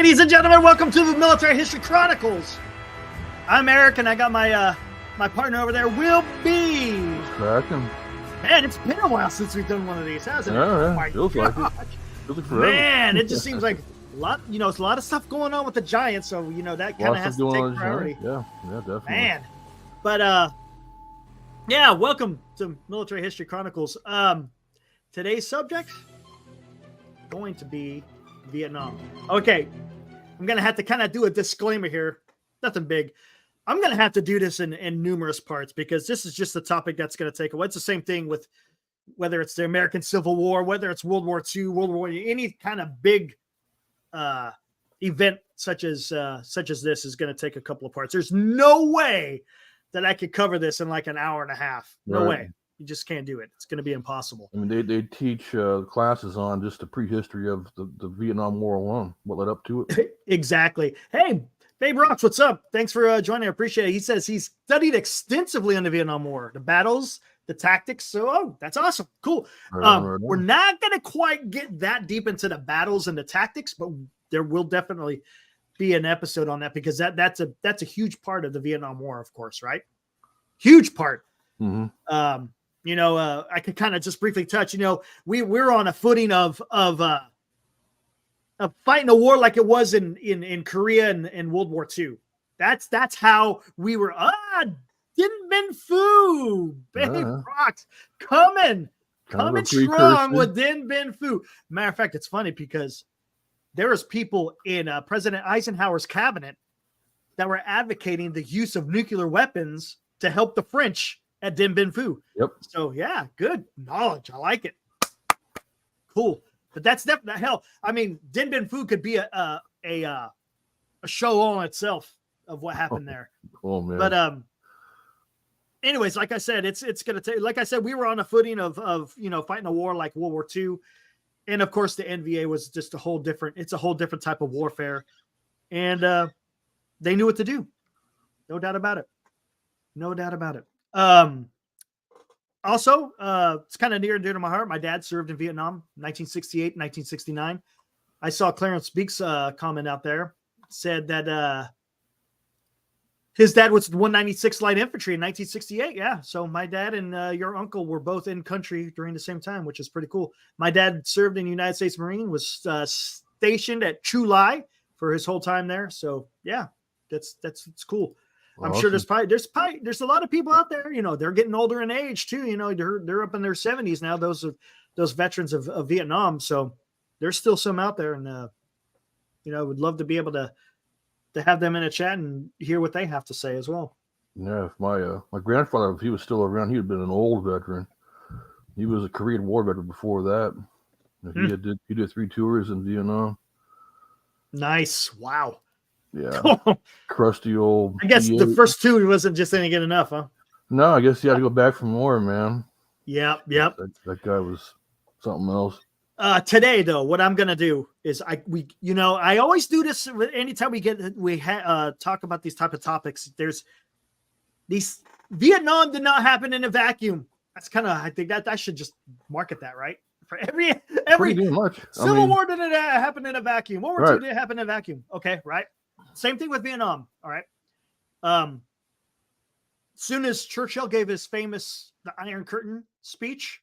Ladies and gentlemen, welcome to the Military History Chronicles. I'm Eric, and I got my my partner over there, Will B. Cracking. Man, it's been a while since we've done one of these, hasn't it? Yeah, Oh yeah. my Feels like it. gosh. Feels like forever. Man, it just seems like a lot. You know, it's a lot of stuff going on with the Giants, so that kind of has to take priority. Yeah, definitely. Man, but yeah, welcome to Military History Chronicles. Today's subject going to be Vietnam. Okay, I'm gonna have to kind of do a disclaimer here. Nothing big. I'm gonna have to do this in numerous parts because this is just a topic that's gonna take away. It's the same thing with whether it's the American Civil War, whether it's World War II, World War any kind of big event such as this is going to take a couple of parts. There's no way that I could cover this in like an hour and a half. No Right. way. You just can't do it. It's going to be impossible. I mean, they teach classes on just the prehistory of the Vietnam War alone, what led up to it. Exactly. Hey, Babe Rocks, what's up? Thanks for joining. I appreciate it. He says he's studied extensively on the Vietnam War, the battles, the tactics. So, that's awesome. Cool. Right on. We're not going to quite get that deep into the battles and the tactics, but there will definitely be an episode on that because that's a huge part of the Vietnam War, of course, right? Huge part. Mm-hmm. I could kind of just briefly touch. We're on a footing of fighting a war like it was in Korea and World War II. That's how we were. Dinh Bien Phu, Babe Rocks, coming strong with Dinh Bien Phu. Matter of fact, it's funny because there was people in President Eisenhower's cabinet that were advocating the use of nuclear weapons to help the French at Dinh Bien Phu. Yep. So yeah, good knowledge. I like it. Cool. But that's definitely hell. I mean, Dinh Bien Phu could be a show all in itself of what happened there. Oh man. But anyways, like I said, it's gonna take. Like I said, we were on a footing of fighting a war like World War II, and of course the NVA was just a whole different type of warfare, and they knew what to do. No doubt about it. No doubt about it. Also, it's kind of near and dear to my heart. My dad served in Vietnam, 1968, 1969. I saw Clarence Beek's comment out there, said that his dad was 196th Light Infantry in 1968. Yeah, so my dad and your uncle were both in country during the same time, which is pretty cool. My dad served in the United States Marine, was stationed at Chu Lai for his whole time there. So yeah, that's cool. I'm Awesome. sure there's a lot of people out there, they're getting older in age too. They're up in their 70s now. Those veterans of Vietnam. So there's still some out there, and I would love to be able to have them in a chat and hear what they have to say as well. Yeah, if my grandfather, if he was still around, he'd have been an old veteran. He was a Korean War veteran before that. He did 3 tours in Vietnam. Nice. Wow. Yeah. Crusty old. I guess P8. the first 2 wasn't just any good enough, huh? No, I guess he had to go back for more, man. Yep. That guy was something else. Today, though, what I'm gonna do is I always do this anytime we talk about these type of topics. There's these Vietnam did not happen in a vacuum. That's kind of, I think that I should just market that, right? For every Pretty much. Civil War didn't happen in a vacuum. World War Right. II didn't happen in a vacuum. Okay, right. Same thing with Vietnam. All right. Soon as Churchill gave his famous the Iron Curtain speech,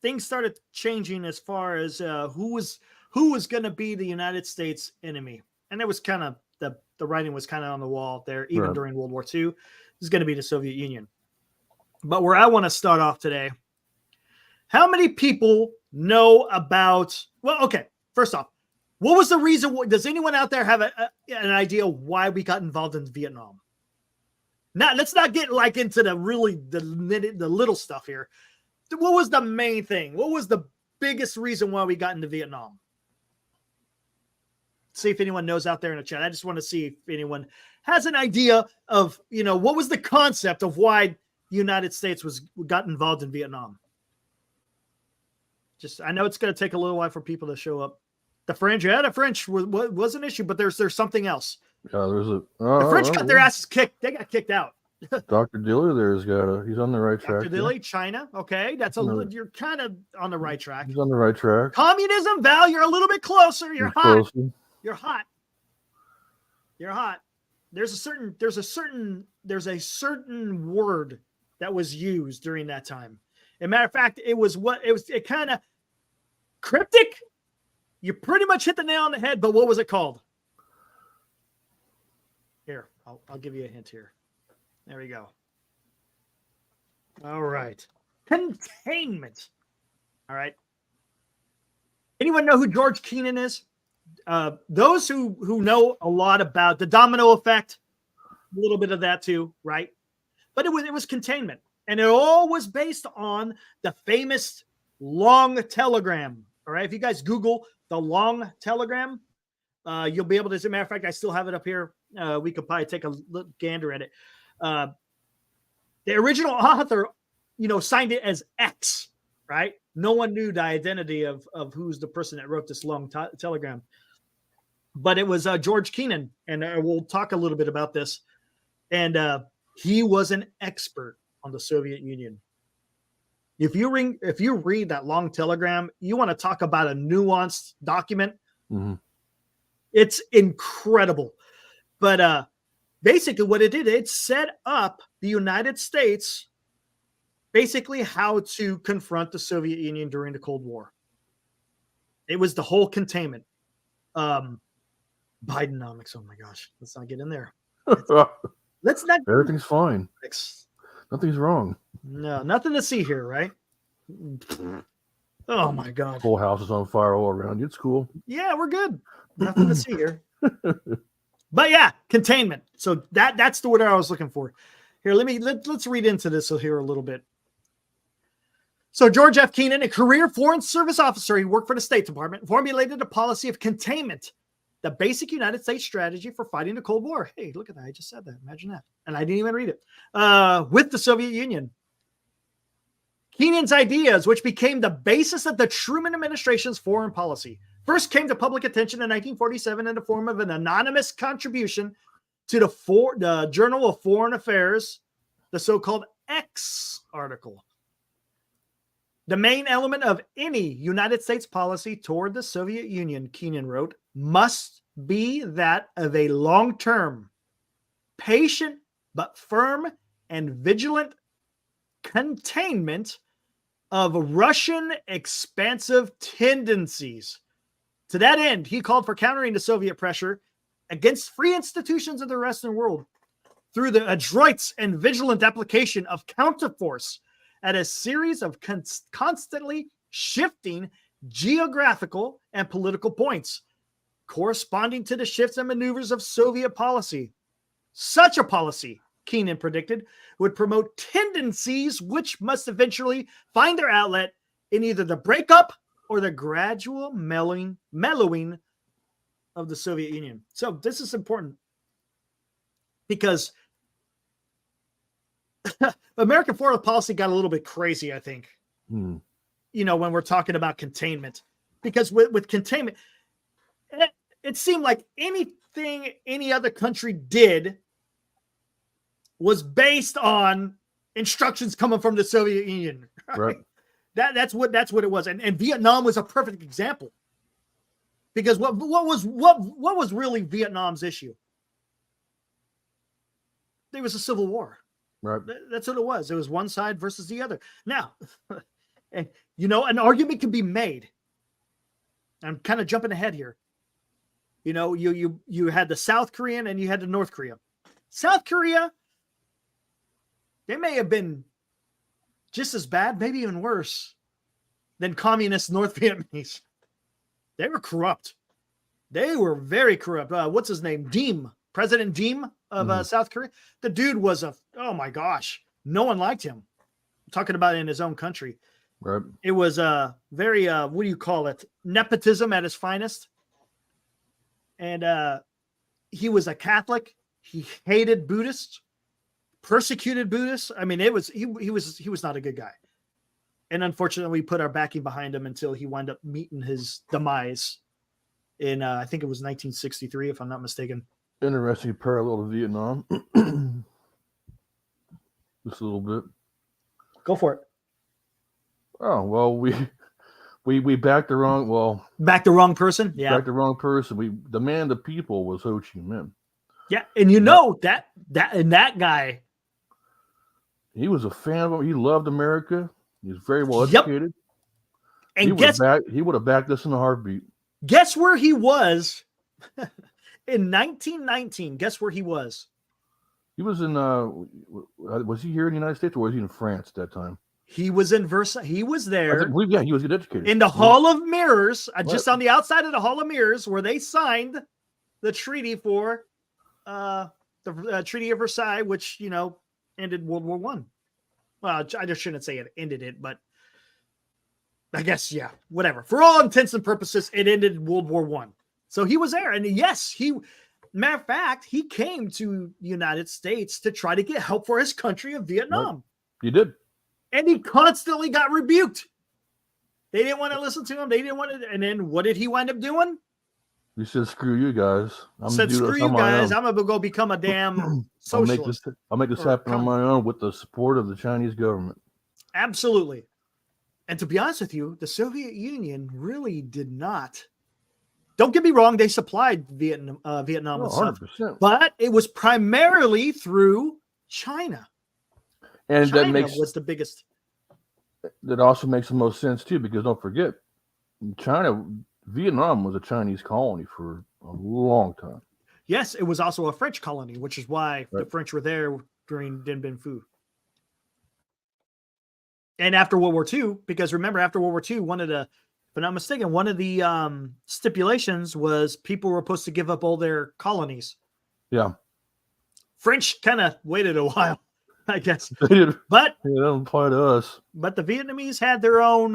things started changing as far as who was going to be the United States enemy, and it was kind of the writing was kind of on the wall there, even Right. during World War II. It was going to be the Soviet Union. But where I want to start off today, how many people know about? Well, okay. First off, what was the reason? Does anyone out there have an idea why we got involved in Vietnam? Now, let's not get like into the little stuff here. What was the main thing? What was the biggest reason why we got into Vietnam? See if anyone knows out there in the chat. I just want to see if anyone has an idea of, what was the concept of why the United States got involved in Vietnam. I know it's going to take a little while for people to show up. The French was an issue, but there's something else. Yeah, there's The French got their asses kicked. They got kicked out. Dr. Dilly there's he's on the right track. Dr. Dilly, China. Okay, you're kind of on the right track. He's on the right track. Communism, Val, you're a little bit closer. You're hot. Closer. You're hot. You're hot. There's a certain word that was used during that time. As a matter of fact, it kind of cryptic. You pretty much hit the nail on the head, but what was it called? Here, I'll give you a hint here. There we go. All right. Containment. All right. Anyone know who George Kennan is? Those who know a lot about the domino effect, a little bit of that too, right? But it was containment. And it all was based on the famous long telegram. All right. If you guys Google the long telegram, you'll be able to, as a matter of fact, I still have it up here. We could probably take a look gander at it. The original author, signed it as X, right? No one knew the identity of who's the person that wrote this long telegram. But it was George Kennan, and we'll talk a little bit about this. And he was an expert on the Soviet Union. If you read that long telegram, you want to talk about a nuanced document. Mm-hmm. It's incredible. But basically what it did, it set up the United States basically how to confront the Soviet Union during the Cold War. It was the whole containment. Bidenomics, oh my gosh. Let's not get in there. Let's not. Everything's fine. Nothing's wrong. No, nothing to see here, right? Oh my God. Whole house is on fire all around you. It's cool. Yeah, we're good. Nothing to see here. But yeah, containment. So that's the word I was looking for. Here, let's read into this here a little bit. So George F. Kennan, a career Foreign Service officer, he worked for the State Department, formulated a policy of containment, the basic United States strategy for fighting the Cold War. Hey, look at that. I just said that. Imagine that. And I didn't even read it. With the Soviet Union. Kennan's ideas, which became the basis of the Truman administration's foreign policy, first came to public attention in 1947 in the form of an anonymous contribution to the Journal of Foreign Affairs, the so-called X article. The main element of any United States policy toward the Soviet Union, Kennan wrote, must be that of a long-term, patient but firm and vigilant containment of Russian expansive tendencies. To that end, he called for countering the Soviet pressure against free institutions of the Western world through the adroit and vigilant application of counterforce at a series of constantly shifting geographical and political points, corresponding to the shifts and maneuvers of Soviet policy. Such a policy, Kennan predicted, would promote tendencies which must eventually find their outlet in either the breakup or the gradual mellowing of the Soviet Union. So this is important because American foreign policy got a little bit crazy, I think, when we're talking about containment. Because with containment, it seemed like anything any other country did was based on instructions coming from the Soviet Union. Right? That's what it was. And Vietnam was a perfect example. Because what was really Vietnam's issue? There was a civil war. Right. That's what it was. It was one side versus the other. Now, and an argument can be made. I'm kind of jumping ahead here. You had the South Korean and you had the North Korea. South Korea, they may have been just as bad, maybe even worse than communist North Vietnamese. They were corrupt. They were very corrupt. What's his name? Diem. President Diem of South Korea. The dude was oh my gosh. No one liked him. I'm talking about in his own country. Right. It was very, what do you call it? Nepotism at its finest. And he was a Catholic. He hated Buddhists, persecuted Buddhists. I mean, he was not a good guy. And unfortunately, we put our backing behind him until he wound up meeting his demise in, I think it was 1963, if I'm not mistaken. Interesting parallel to Vietnam. just a little bit. Go for it. Oh well, we backed the wrong. Well, Back the wrong person. Yeah. backed the wrong person. The man of the people was Ho Chi Minh. Yeah, and you know that guy. He was a fan of him. He loved America. He was very well Yep. educated. And He would have backed us in a heartbeat. guess where he was in 1919? Guess where he was? He was in. Was he here in the United States or was he in France at that time? He was in Versailles. He was there Yeah, he was good educated. in the Hall of Mirrors, What? just on the outside of the Hall of Mirrors, where they signed the treaty for the Treaty of Versailles, which ended World War One. Well, I just shouldn't say it ended it, but I guess whatever. For all intents and purposes, it ended World War One. So he was there, and yes, matter of fact, he came to the United States to try to get help for his country of Vietnam. Right. He did. And he constantly got rebuked. They didn't want to listen to him. They didn't want to. And then what did he wind up doing? He said, "Screw you guys." I'm going to go become a damn socialist. I'll make this happen on my own with the support of the Chinese government. Absolutely. And to be honest with you, the Soviet Union really did not. Don't get me wrong. They supplied Vietnam with stuff, 100%. but it was primarily through China. And China was the biggest. That also makes the most sense too, because don't forget, Vietnam was a Chinese colony for a long time. Yes, it was also a French colony, which is why Right. the French were there during Dien Bien Phu. And after World War II, because remember, after World War II, if I'm not mistaken, one of the stipulations was people were supposed to give up all their colonies. Yeah. French kind of waited a while, I guess. They did. But That don't apply to us. But the Vietnamese had their own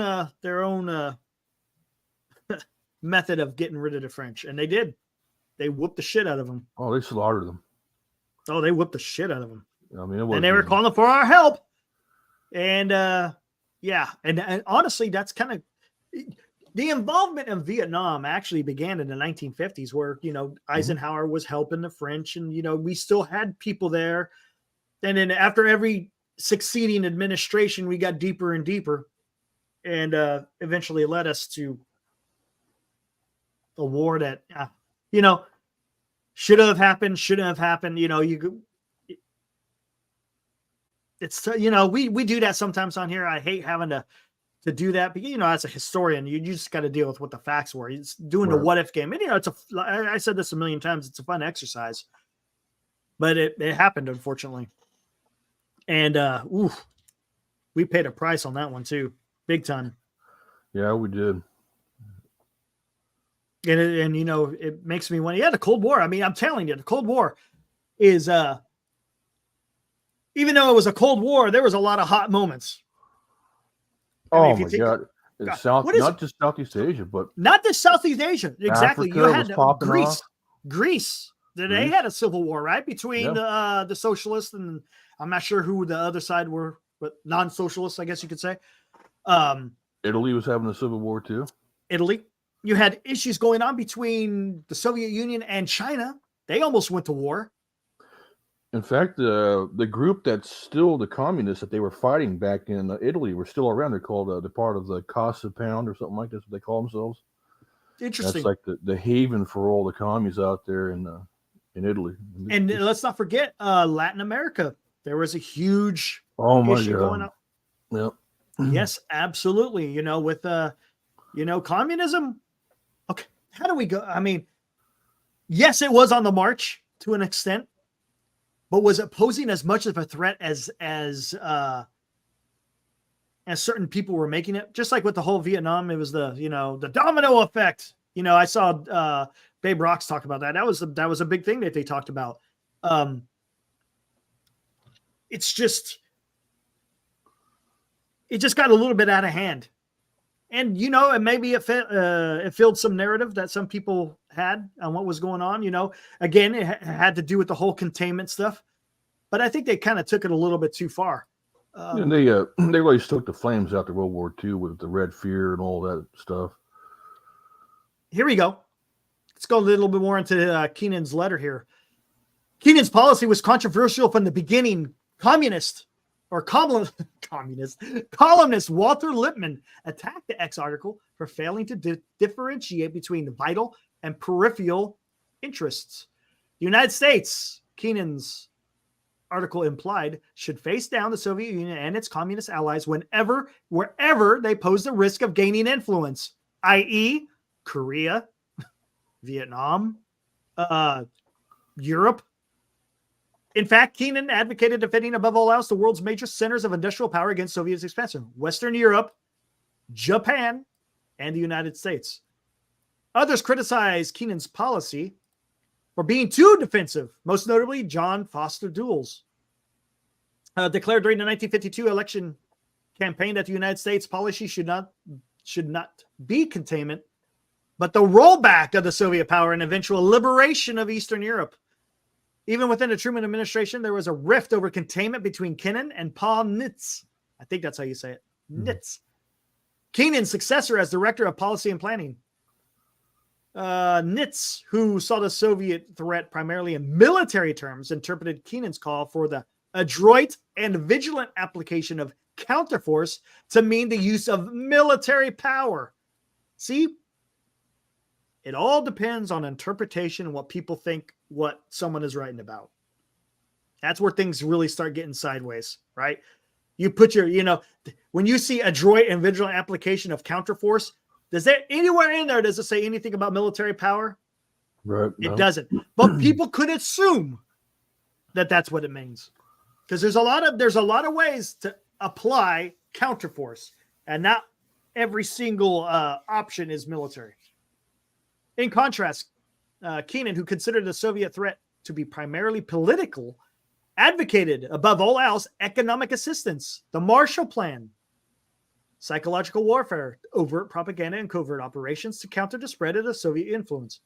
method of getting rid of the French, and they did. They whooped the shit out of them. Oh, they slaughtered them. Oh, they whooped the shit out of them. I mean, And they were calling for our help. And and honestly, that's kind of the involvement of Vietnam actually began in the 1950s, where Eisenhower was helping the French, and we still had people there. And then after every succeeding administration, we got deeper and deeper, and eventually led us to a war that should have happened, shouldn't have happened. It's we do that sometimes on here. I hate having to do that, but as a historian, you just got to deal with what the facts were. It's doing the what if game, and I said this a million times. It's a fun exercise, but it happened, unfortunately. And we paid a price on that one too, big time. Yeah, we did. And it makes me want. Yeah, the Cold War. I mean, I'm telling you, the Cold War is even though it was a Cold War, there was a lot of hot moments. My God! Not just Southeast Asia, but not just Southeast Asia. Exactly. Africa You had Greece. off. Greece. They had a civil war, right, between the socialists and I'm not sure who the other side were, but non-socialists, I guess you could say. Italy was having a civil war too. Italy. You had issues going on between the Soviet Union and China. They almost went to war. In fact, the group that's still the communists that they were fighting back in Italy were still around. They're called the part of the Casa Pound or something like this. What they call themselves. Interesting. That's like the haven for all the commies out there in Italy. And let's not forget Latin America. There was a huge issue going on. Yep. Yes, absolutely. With communism. Okay, how do we go? I mean, yes, it was on the march to an extent, but was it posing as much of a threat as certain people were making it? Just like with the whole Vietnam, it was the domino effect. I saw Babe Rocks talk about that. That was a big thing that they talked about. It just got a little bit out of hand. And, and maybe it filled some narrative that some people had on what was going on. Again, it had to do with the whole containment stuff. But I think they kind of took it a little bit too far. And they really stoked the flames after World War II with the Red Fear and all that stuff. Here we go. Let's go a little bit more into Keenan's letter here. Keenan's policy was controversial from the beginning. Communist columnist Walter Lippmann attacked the X article for failing to differentiate between the vital and peripheral interests. The United States, Keenan's article implied, should face down the Soviet Union and its communist allies wherever they pose the risk of gaining influence, i.e., Korea, Vietnam, Europe. In fact, Keenan advocated defending above all else the world's major centers of industrial power against Soviet expansion: Western Europe, Japan, and the United States. Others criticized Keenan's policy for being too defensive, most notably John Foster Dulles. Declared during the 1952 election campaign that the United States policy should not be containment, but the rollback of the Soviet power and eventual liberation of Eastern Europe. Even within the Truman administration, there was a rift over containment between Keenan and Paul Nitze. I think that's how you say it. Nitze. Keenan's successor as director of policy and planning. Nitze, who saw the Soviet threat primarily in military terms, interpreted Keenan's call for the adroit and vigilant application of counterforce to mean the use of military power. See? It all depends on interpretation and what people think what someone is writing about. That's where things really start getting sideways, right? You put your, when you see adroit and vigilant application of counterforce, does there anywhere in there, does it say anything about military power? Right. It doesn't. But people could assume that that's what it means. Because there's a lot of ways to apply counterforce, and not every single option is military. In contrast, Keenan, who considered the Soviet threat to be primarily political, advocated, above all else, economic assistance, the Marshall Plan, psychological warfare, overt propaganda, and covert operations to counter the spread of the Soviet influence.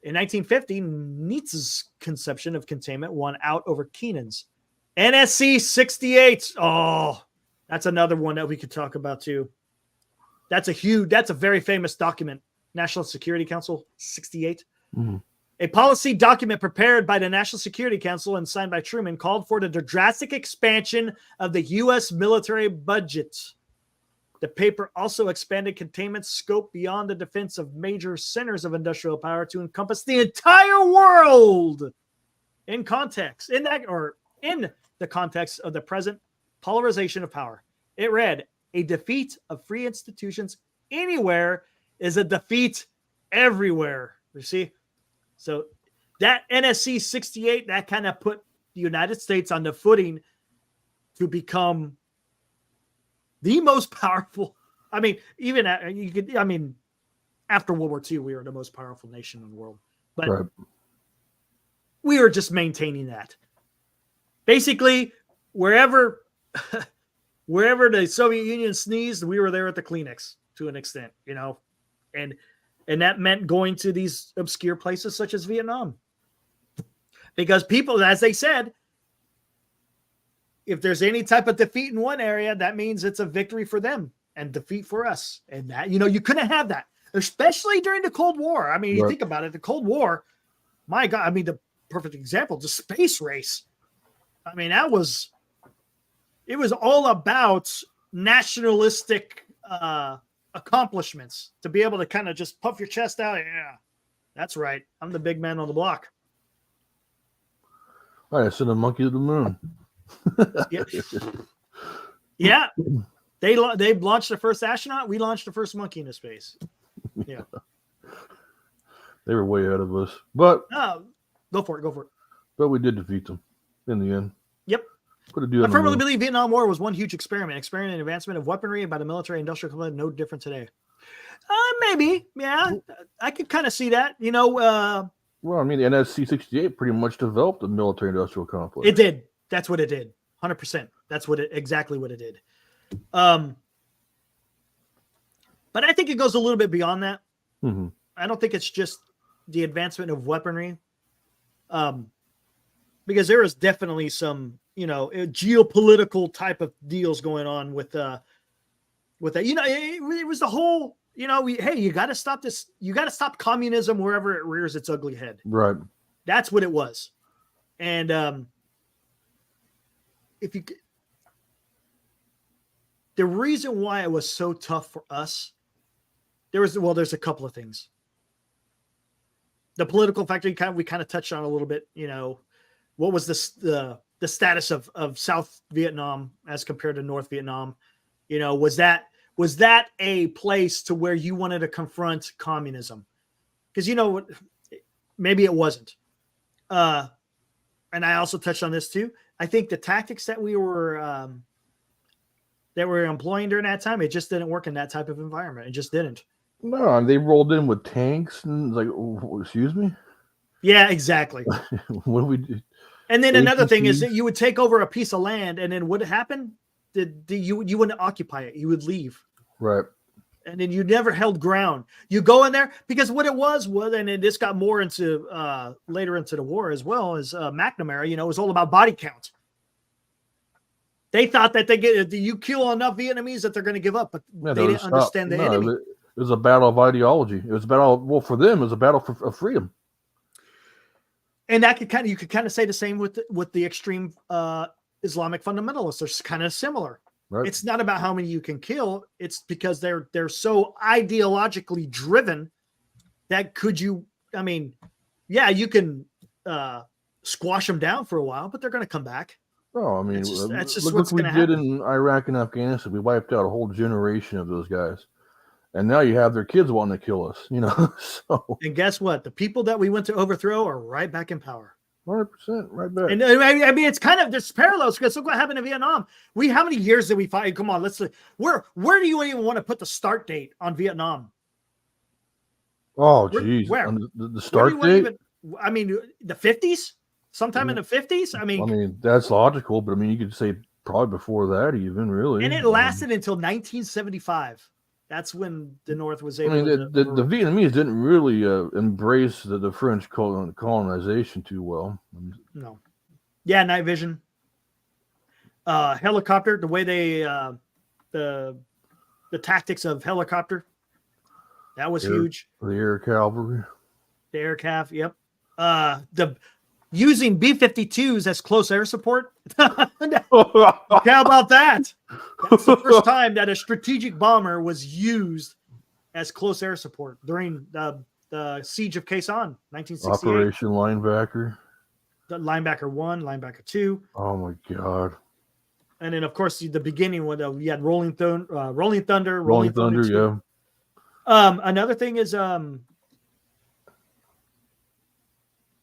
In 1950, Nitz's conception of containment won out over Keenan's. NSC 68. Oh, that's another one that we could talk about too. That's a very famous document. National Security Council 68. Mm-hmm. A policy document prepared by the National Security Council and signed by Truman called for the drastic expansion of the U.S. military budget. The paper also expanded containment scope beyond the defense of major centers of industrial power to encompass the entire world. In the context of the present polarization of power, it read, "A defeat of free institutions anywhere is a defeat everywhere." You see? So that NSC 68, that kind of put the United States on the footing to become the most powerful. I mean, after World War II, we were the most powerful nation in the world. But right. We were just maintaining that. Basically, wherever the Soviet Union sneezed, we were there at the Kleenex to an extent, and that meant going to these obscure places such as Vietnam. Because people, as they said, if there's any type of defeat in one area, that means it's a victory for them and defeat for us. And that, you couldn't have that, especially during the Cold War. I mean, you think about it, the Cold War, my God, the perfect example, the space race. I mean, it was all about nationalistic accomplishments, to be able to kind of just puff your chest out. Yeah, that's right. I'm the big man on the block. I sent a monkey to the moon. Yeah. They launched the first astronaut. We launched the first monkey into space. Yeah. They were way ahead of us, but go for it. But we did defeat them in the end. Yep. I firmly believe Vietnam War was one huge experiment in advancement of weaponry by the military industrial complex, no different today. Maybe. Yeah. I could kind of see that, Well, the NSC 68 pretty much developed the military industrial complex. It did. That's what it did. 100%. That's exactly what it did. But I think it goes a little bit beyond that. Mm-hmm. I don't think it's just the advancement of weaponry. Because there is definitely some, geopolitical type of deals going on with that. It was the whole, you got to stop this. You got to stop communism wherever it rears its ugly head. Right. That's what it was. And the reason why it was so tough for us, there's a couple of things. The political factor, we kind of touched on a little bit. What was the status of South Vietnam as compared to North Vietnam? Was that a place to where you wanted to confront communism? Because maybe it wasn't. And I also touched on this too. I think the tactics that we were employing during that time, it just didn't work in that type of environment. It just didn't. No, they rolled in with tanks and like, excuse me. Yeah, exactly. What do we do? And then another thing is that you would take over a piece of land, and then what happened? You wouldn't occupy it. You would leave. Right. And then you never held ground. You go in there because what it was, and this got more into later into the war as well as McNamara. It was all about body count. They thought that you kill enough Vietnamese that they're going to give up, but they didn't understand the enemy. It was a battle of ideology. It was a battle. Well, for them, it was a battle for freedom. And that you could kind of say the same with the extreme Islamic fundamentalists. They're kind of similar. Right. It's not about how many you can kill. It's because they're so ideologically driven that you can squash them down for a while, but they're going to come back. Oh, I mean, that's just look what's what we going to did happen. in Iraq and Afghanistan. We wiped out a whole generation of those guys. And now you have their kids wanting to kill us, So. And guess what? The people that we went to overthrow are right back in power. 100%, right back. And I mean, it's kind of there's parallels because look what happened in Vietnam. How many years did we fight? Come on, let's. Where do you even want to put the start date on Vietnam? Oh, geez, where? The start date? The 50s, sometime in the 50s. I mean, that's logical, but you could say probably before that, even really. And it lasted until 1975. That's when the North was able. The Vietnamese didn't really embrace the French colonization too well. No. Yeah, night vision. Helicopter, the way they the tactics of helicopter, that was huge. The air cavalry. The air cav, yep. Using B-52s as close air support. How about that? That's the first time that a strategic bomber was used as close air support during the siege of Quezon, 1968. Operation Linebacker. The Linebacker 1, Linebacker 2. Oh my God. And then, of course, the beginning when you had Rolling Thunder, Rolling Thunder, 2. yeah. Another thing is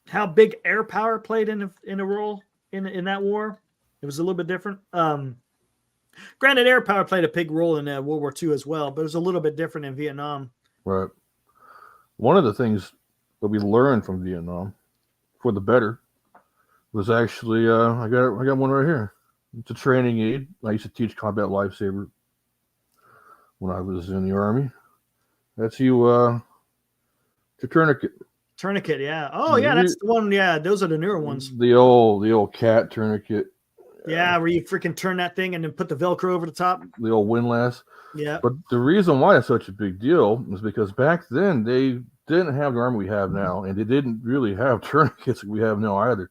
how big air power played in a role in that war. It was a little bit different. Granted, air power played a big role in World War II as well, but it was a little bit different in Vietnam. Right. One of the things that we learned from Vietnam, for the better, was actually I got one right here. It's a training aid. I used to teach combat lifesaver when I was in the Army. That's the tourniquet. Tourniquet, yeah. Oh, yeah, that's the one. Yeah, those are the newer ones. The old cat tourniquet. Yeah, where you freaking turn that thing and then put the Velcro over the top. The old windlass. Yeah. But the reason why it's such a big deal is because back then they didn't have the army we have now, and they didn't really have tourniquets like we have now either.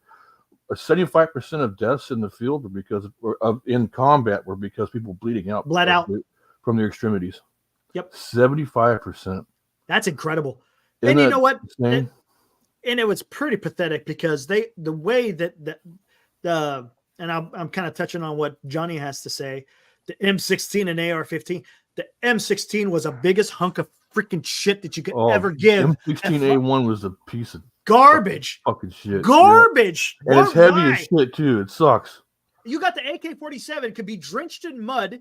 75% of deaths in the field were because in combat were because people bled out from their extremities. Yep. 75%. That's incredible. And you know what? And it was pretty pathetic because the way that and I'm kind of touching on what Johnny has to say, the M16 and AR-15, the M16 was the biggest hunk of freaking shit that you could ever give. M16A1 was a piece of garbage. Fucking shit. Garbage. Yeah. And it's heavy as shit too. It sucks. You got the AK-47, could be drenched in mud,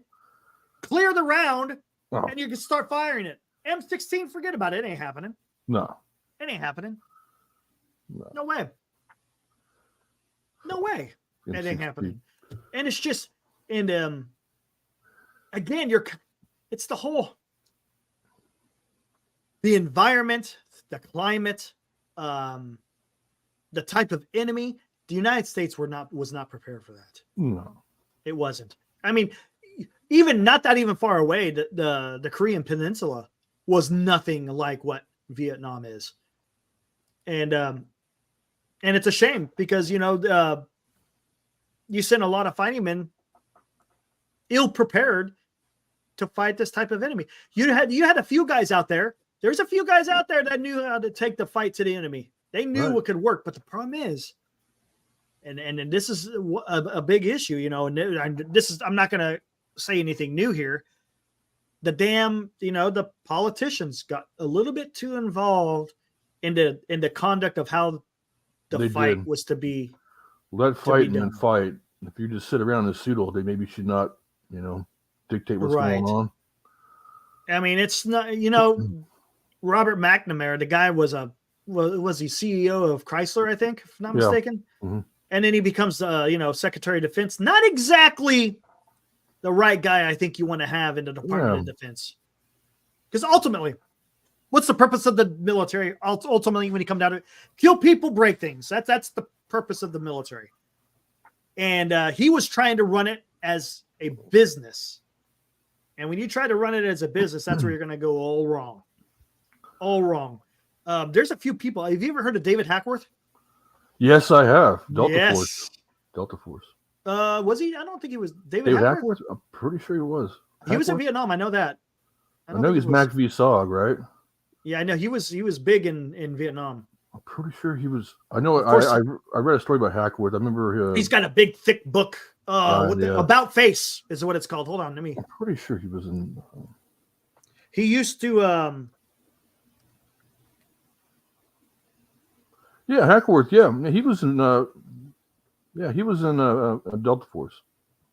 clear the round, and you can start firing it. M16, forget about it. It ain't happening. No. It ain't happening. No way. No way. It ain't happening. And it's just, and again, it's the whole, the environment, the climate, the type of enemy. The United States was not prepared for that. No. It wasn't. I mean, even not that even far away, the Korean Peninsula was nothing like what Vietnam is. And it's a shame because, you send a lot of fighting men ill prepared to fight this type of enemy. You had a few guys out there. There's a few guys out there that knew how to take the fight to the enemy. They knew what could work, but the problem is, and this is a big issue, you know. And I'm not going to say anything new here. The the politicians got a little bit too involved in the conduct of how the fight was to be. Let fight and fight. If you just sit around in a suit all day, maybe you should not, dictate what's going on. I mean, it's not, Robert McNamara, the guy was he CEO of Chrysler, I think, if I'm not mistaken. Mm-hmm. And then he becomes, Secretary of Defense. Not exactly the right guy I think you want to have in the Department of Defense. Because ultimately, what's the purpose of the military? Ultimately, when you come down to it, kill people, break things. That's the purpose of the military. And he was trying to run it as a business. And when you try to run it as a business, that's where you're going to go all wrong. All wrong. There's a few people. Have you ever heard of David Hackworth? Yes, I have. Delta Force. Was he? I don't think he was. David Hackworth? I'm pretty sure he was. He was in Vietnam. I know that. I know he's Mac V. Sog, right? Yeah, I know he was big in Vietnam. I'm pretty sure he was. I know. I read a story about Hackworth. I remember he's got a big, thick book. About Face is what it's called. Hold on, I'm pretty sure he was in. He used to. Yeah, Hackworth. Yeah, he was in. He was in Delta Force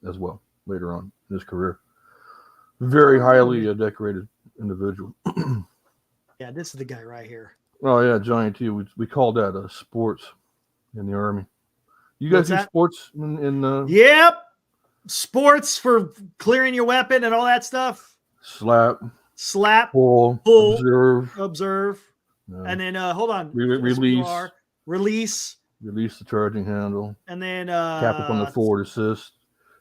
as well later on in his career. Very highly decorated individual. Yeah, this is the guy right here. Oh yeah, Giant T. We called that sports in the Army. You guys do sports in Yep. Sports for clearing your weapon and all that stuff. Slap, pull, observe, and then hold on. Release the charging handle, and then tap up on the forward assist,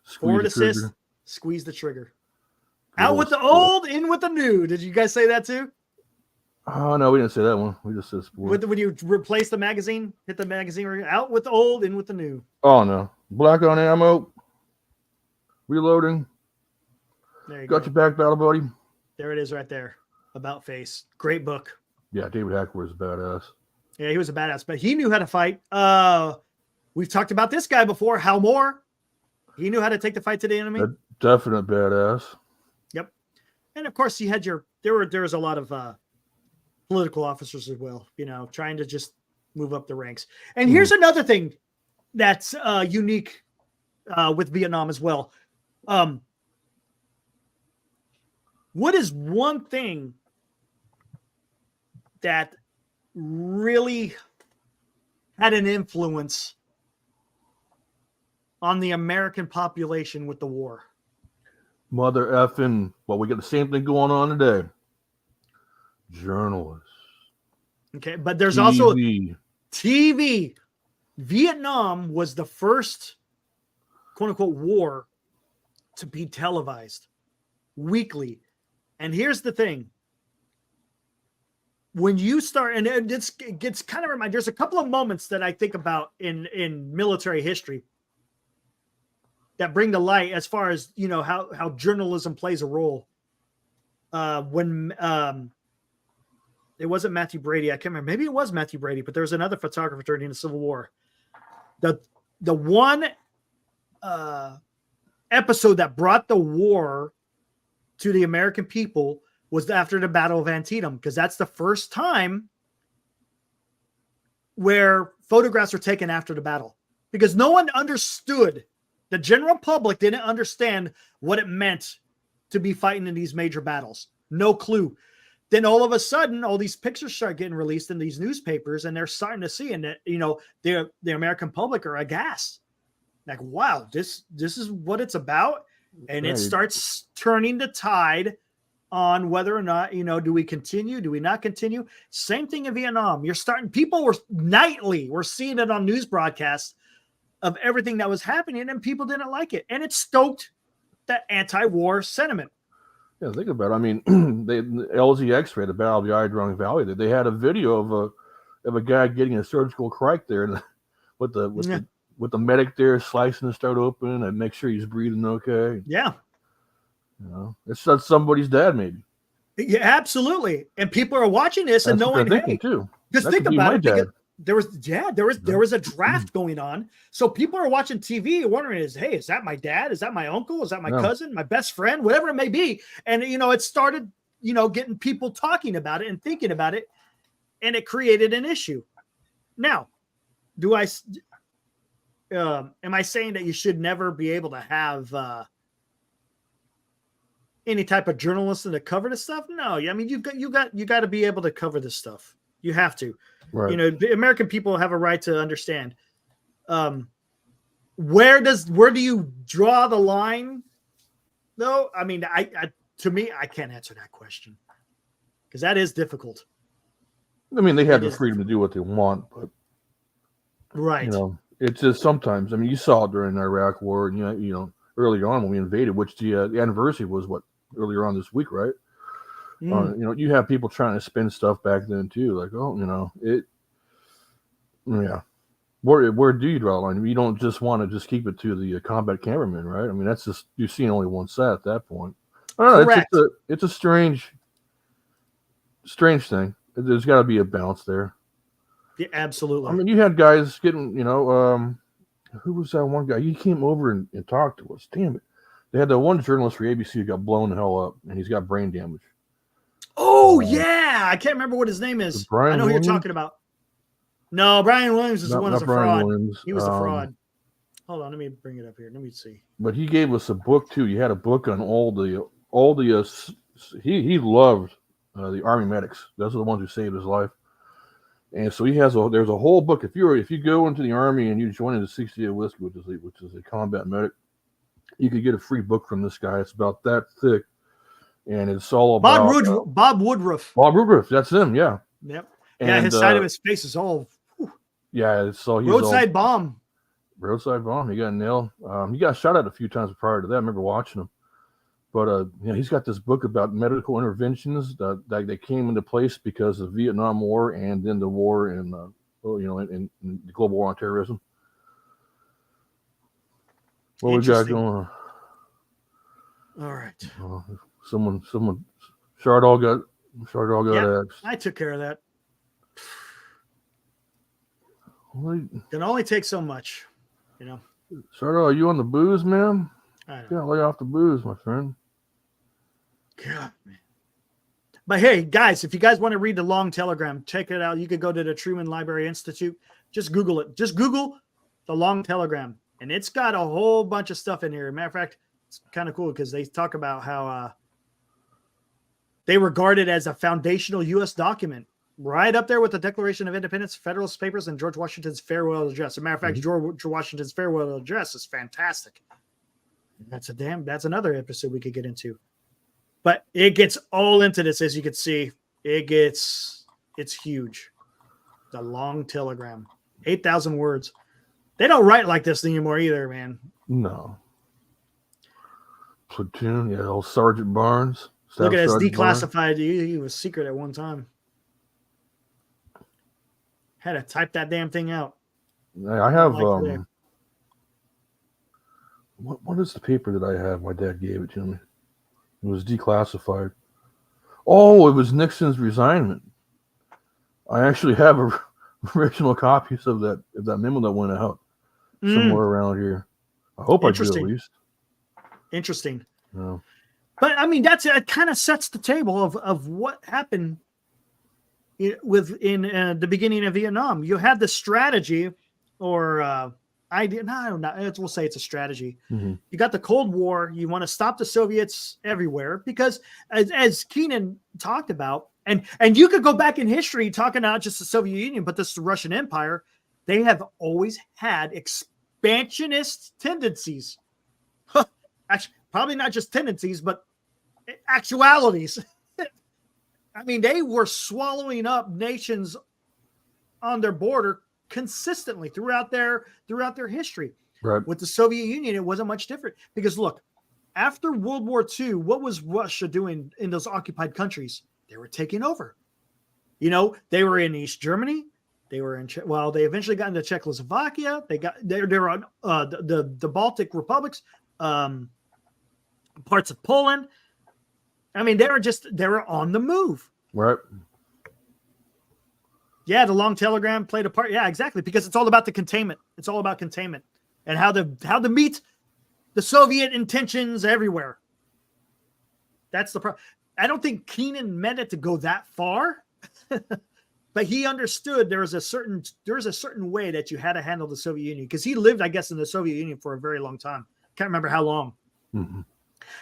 squeeze the trigger. Out with the old, in with the new. Did you guys say that too? Oh no, we didn't say that one. We just said sport. When you replace the magazine, hit the magazine. Out with the old, in with the new. Oh no, black on ammo. Reloading. There you got your back, battle buddy. There it is, right there. About Face, great book. Yeah, David Hackworth is badass. Yeah, he was a badass, but he knew how to fight. We've talked about this guy before, Hal Moore. He knew how to take the fight to the enemy. A definite badass. Yep, and of course you had there was a lot of political officers as well, trying to just move up the ranks. And here's another thing that's unique with Vietnam as well. What is one thing that really had an influence on the American population with the war? Mother effing, well, we got the same thing going on today. Journalists. Okay, but there's also TV. Vietnam was the first quote unquote war to be televised weekly. And here's the thing. When you start, and it gets kind of reminded, there's a couple of moments that I think about in military history that bring to light as far as, how journalism plays a role. When it wasn't Matthew Brady, I can't remember. Maybe it was Matthew Brady, but there was another photographer during the Civil War. The one episode that brought the war to the American people was after the Battle of Antietam, because that's the first time where photographs were taken after the battle, because no one understood. The general public didn't understand what it meant to be fighting in these major battles. No clue. Then all of a sudden, all these pictures start getting released in these newspapers, and they're starting to see, and the American public are aghast. Like, wow, this is what it's about. And it starts turning the tide on whether or not, do we continue? Do we not continue? Same thing in Vietnam. People were nightly, we're seeing it on news broadcasts of everything that was happening, and people didn't like it. And it stoked that anti-war sentiment. Yeah, think about it. I mean, the LZX-ray, the Battle of the Ia Drang Valley, they had a video of a guy getting a surgical crike there, and with the medic there slicing his throat open and make sure he's breathing okay. Yeah. You know, it's not somebody's dad, maybe. Yeah, absolutely. And people are watching this and That's what knowing, they're thinking hey, too. just That think could be about my it. Because dad. there was a draft going on. So people are watching TV wondering, is that my dad? Is that my uncle? Is that my No. cousin, my best friend, whatever it may be? And it started, getting people talking about it and thinking about it, and it created an issue. Now, am I saying that you should never be able to have any type of journalist to cover this stuff? No, I mean you got to be able to cover this stuff. You have to. Right. The American people have a right to understand. Where do you draw the line? No, I mean, to me, I can't answer that question because that is difficult. I mean, they have the freedom to do what they want, but right. It's just sometimes. I mean, you saw it during the Iraq War, and early on when we invaded, which the anniversary was earlier on this week, right? You have people trying to spin stuff back then too, like, yeah. Where do you draw the line? I mean, you don't just want to just keep it to the combat cameraman, right? I mean, that's just you're seeing only one set at that point. I don't know. Correct. It's a strange thing. There's got to be a balance there. Yeah, absolutely. I mean, you had guys getting, who was that one guy? He came over and talked to us. Damn it. They had that one journalist for ABC who got blown the hell up, and he's got brain damage. Oh, yeah. I can't remember what his name is. I know who you're talking about. No, Brian Williams is the one that's a fraud. Williams. He was a fraud. Hold on, let me bring it up here. Let me see. But he gave us a book too. You had a book on all the he loved the Army medics. Those are the ones who saved his life. And so there's a whole book. If you go into the Army and you join the 60th Whiskey, which is a combat medic, you could get a free book from this guy. It's about that thick, and it's all about Bob Woodruff. Bob Woodruff, that's him. Yeah. Yep. And, yeah, his side of his face is all. Yeah, so he's roadside bomb. Roadside bomb. He got nailed. He got shot at a few times prior to that. I remember watching him. But he's got this book about medical interventions that they came into place because of the Vietnam War and then the war in the global war on terrorism. What we got going on? All right. Someone Chardall got axed. I took care of that. Can only take so much, Chardall, are you on the booze, man? I know. Yeah, lay off the booze, my friend. God, man. But hey, guys, if you guys want to read the long telegram, check it out. You could go to the Truman Library Institute. Just Google it. Just Google the long telegram. And it's got a whole bunch of stuff in here. Matter of fact, it's kind of cool because they talk about how they regard it as a foundational U.S. document, right up there with the Declaration of Independence, Federalist Papers, and George Washington's Farewell Address. As a matter of fact, George Washington's Farewell Address is fantastic. That's another episode we could get into. But it gets all into this, as you can see. It's huge. The long telegram. 8,000 words. They don't write like this anymore either, man. No. Platoon, yeah, old Sergeant Barnes. Look at it, it's declassified. He was secret at one time. Had to type that damn thing out. I have what is the paper that I have? My dad gave it to me. It was declassified. Oh, it was Nixon's resignment. I actually have original copies of that memo that went out somewhere around here. I hope I do at least. Interesting. Yeah. But I mean, it kind of sets the table of what happened in the beginning of Vietnam. You had the strategy or idea. No, I don't know. We'll say it's a strategy. Mm-hmm. You got the Cold War. You want to stop the Soviets everywhere because, as Keenan talked about, and you could go back in history talking not just the Soviet Union, but the Russian Empire. They have always had expansionist tendencies. Actually, probably not just tendencies, but actualities. I mean, they were swallowing up nations on their border consistently throughout their history. Right. With the Soviet Union, it wasn't much different because look, after World War II, what was Russia doing in those occupied countries? They were taking over. They were in East Germany. They were in they eventually got into Czechoslovakia. They were on the Baltic republics. parts of Poland. I mean, they were on the move. Right. Yeah, the long telegram played a part. Yeah, exactly, because it's all about the containment. It's all about containment and how to meet the Soviet intentions everywhere. That's the problem. I don't think Keenan meant it to go that far, but he understood there was a certain way that you had to handle the Soviet Union, because he lived, I guess, in the Soviet Union for a very long time. Can't remember how long. Mm-hmm.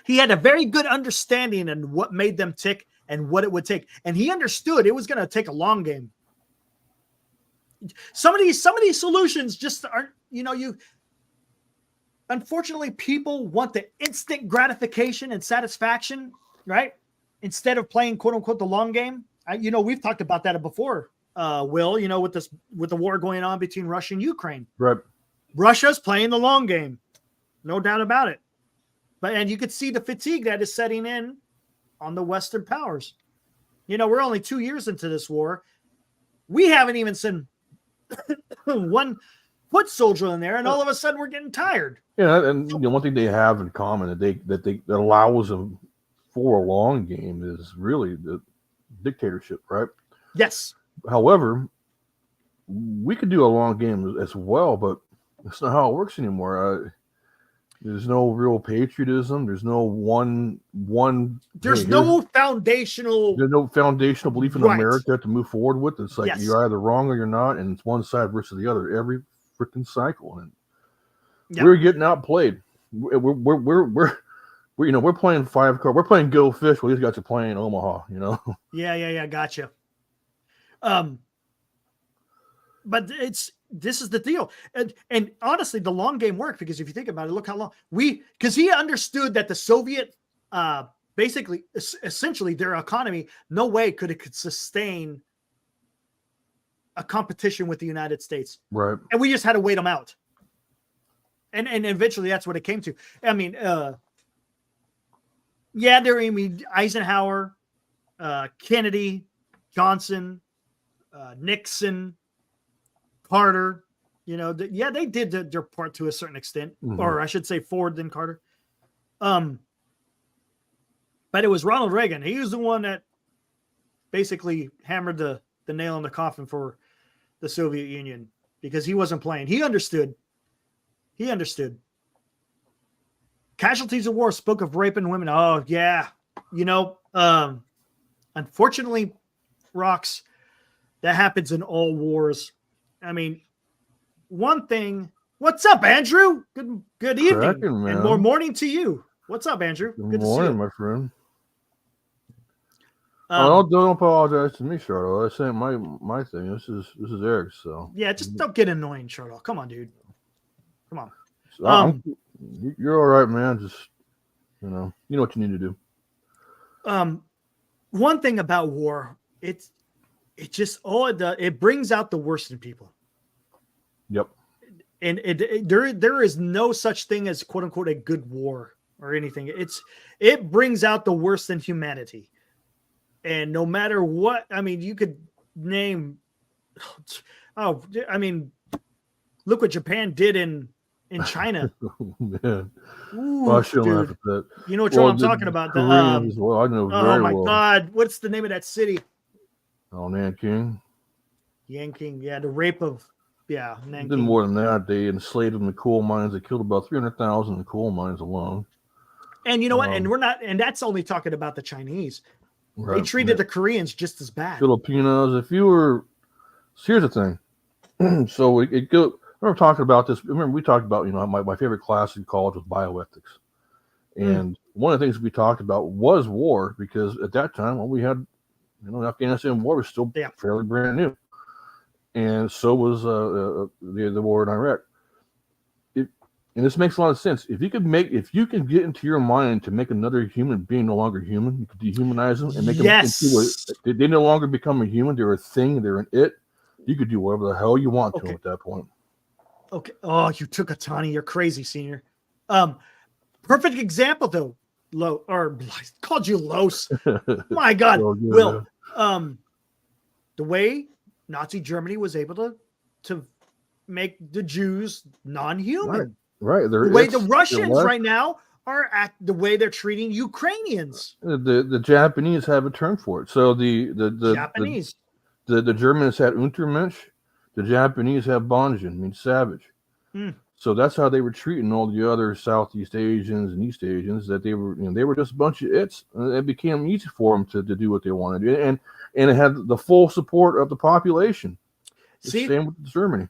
He had a very good understanding and what made them tick and what it would take, and he understood it was going to take a long game. Some of these solutions just aren't, unfortunately, people want the instant gratification and satisfaction, right? Instead of playing quote unquote the long game. We've talked about that before, Will, with the war going on between Russia and Ukraine. Right. Russia's playing the long game. No doubt about it. And you could see the fatigue that is setting in on the Western powers. We're only 2 years into this war. We haven't even seen one foot soldier in there, and all of a sudden we're getting tired. Yeah, and one thing they have in common that allows them for a long game is really the dictatorship, right? Yes. However, we could do a long game as well, but that's not how it works anymore. There's no real patriotism. There's no one. There's no foundational. There's no foundational belief in America to move forward with. It's like you're either wrong or you're not, and it's one side versus the other every freaking cycle. And we're getting outplayed. We're playing 5 card. We're playing Go Fish while these guys are playing Omaha. Yeah. Gotcha. But this is the deal. And honestly, the long game worked, because if you think about it, look how long because he understood that the Soviet, essentially their economy, no way could it sustain a competition with the United States. Right. And we just had to wait them out. And eventually that's what it came to. I mean, Eisenhower, Kennedy, Johnson, Nixon, Carter, they did their part to a certain extent, or I should say Ford then Carter. But it was Ronald Reagan. He was the one that basically hammered the nail in the coffin for the Soviet Union, because he wasn't playing. He understood. Casualties of war spoke of raping women. Oh yeah. Unfortunately, Rocks, that happens in all wars. I mean, one thing. What's up, Andrew? Good evening, and more morning to you. What's up, Andrew? Good morning, to see you, my friend. Don't apologize to me, Charlotte. I say my thing. This is Eric's. So yeah, just don't get annoying, Charlotte. Come on, dude. Come on. You're all right, man. Just you know what you need to do. One thing about war, it just it brings out the worst in people. Yep. And there is no such thing as quote unquote a good war or anything. It brings out the worst in humanity. And no matter what, I mean, you could name. Oh, I mean, look what Japan did in China. Oh, man. Ooh, well, I shouldn't laugh at that. You know what I'm talking about? Koreans, well, I know very well. Oh my God, what's the name of that city? Oh, Nanking. Yanking, yeah, the rape of Nanking. Did more than that. They enslaved them in the coal mines. They killed about 300,000 in the coal mines alone. And you know what? And that's only talking about the Chinese. Right. They treated the Koreans just as bad. Filipinos. Here's the thing. So we're talking about this. Remember, we talked about, my favorite class in college was bioethics. And one of the things we talked about was war, because at that time, we had, the Afghanistan war was still fairly brand new. And so was the war in Iraq. And this makes a lot of sense. If you can get into your mind to make another human being no longer human, you could dehumanize them and make them into they no longer become a human. They're a thing. They're an it. You could do whatever the hell you want to them at that point. Okay. Oh, you took a Tani. You're crazy, senior. Perfect example though. I called you Los. My God, Will. The way Nazi Germany was able to make the Jews non-human. Right. The way the Russians right now are the way they're treating Ukrainians. The Japanese have a term for it. So the Japanese. The Germans had Untermensch, the Japanese have Bonjin, means savage. So that's how they were treating all the other Southeast Asians and East Asians, that they were just a bunch of its. And it became easy for them to do what they wanted to do. And it had the full support of the population. See, same with Germany.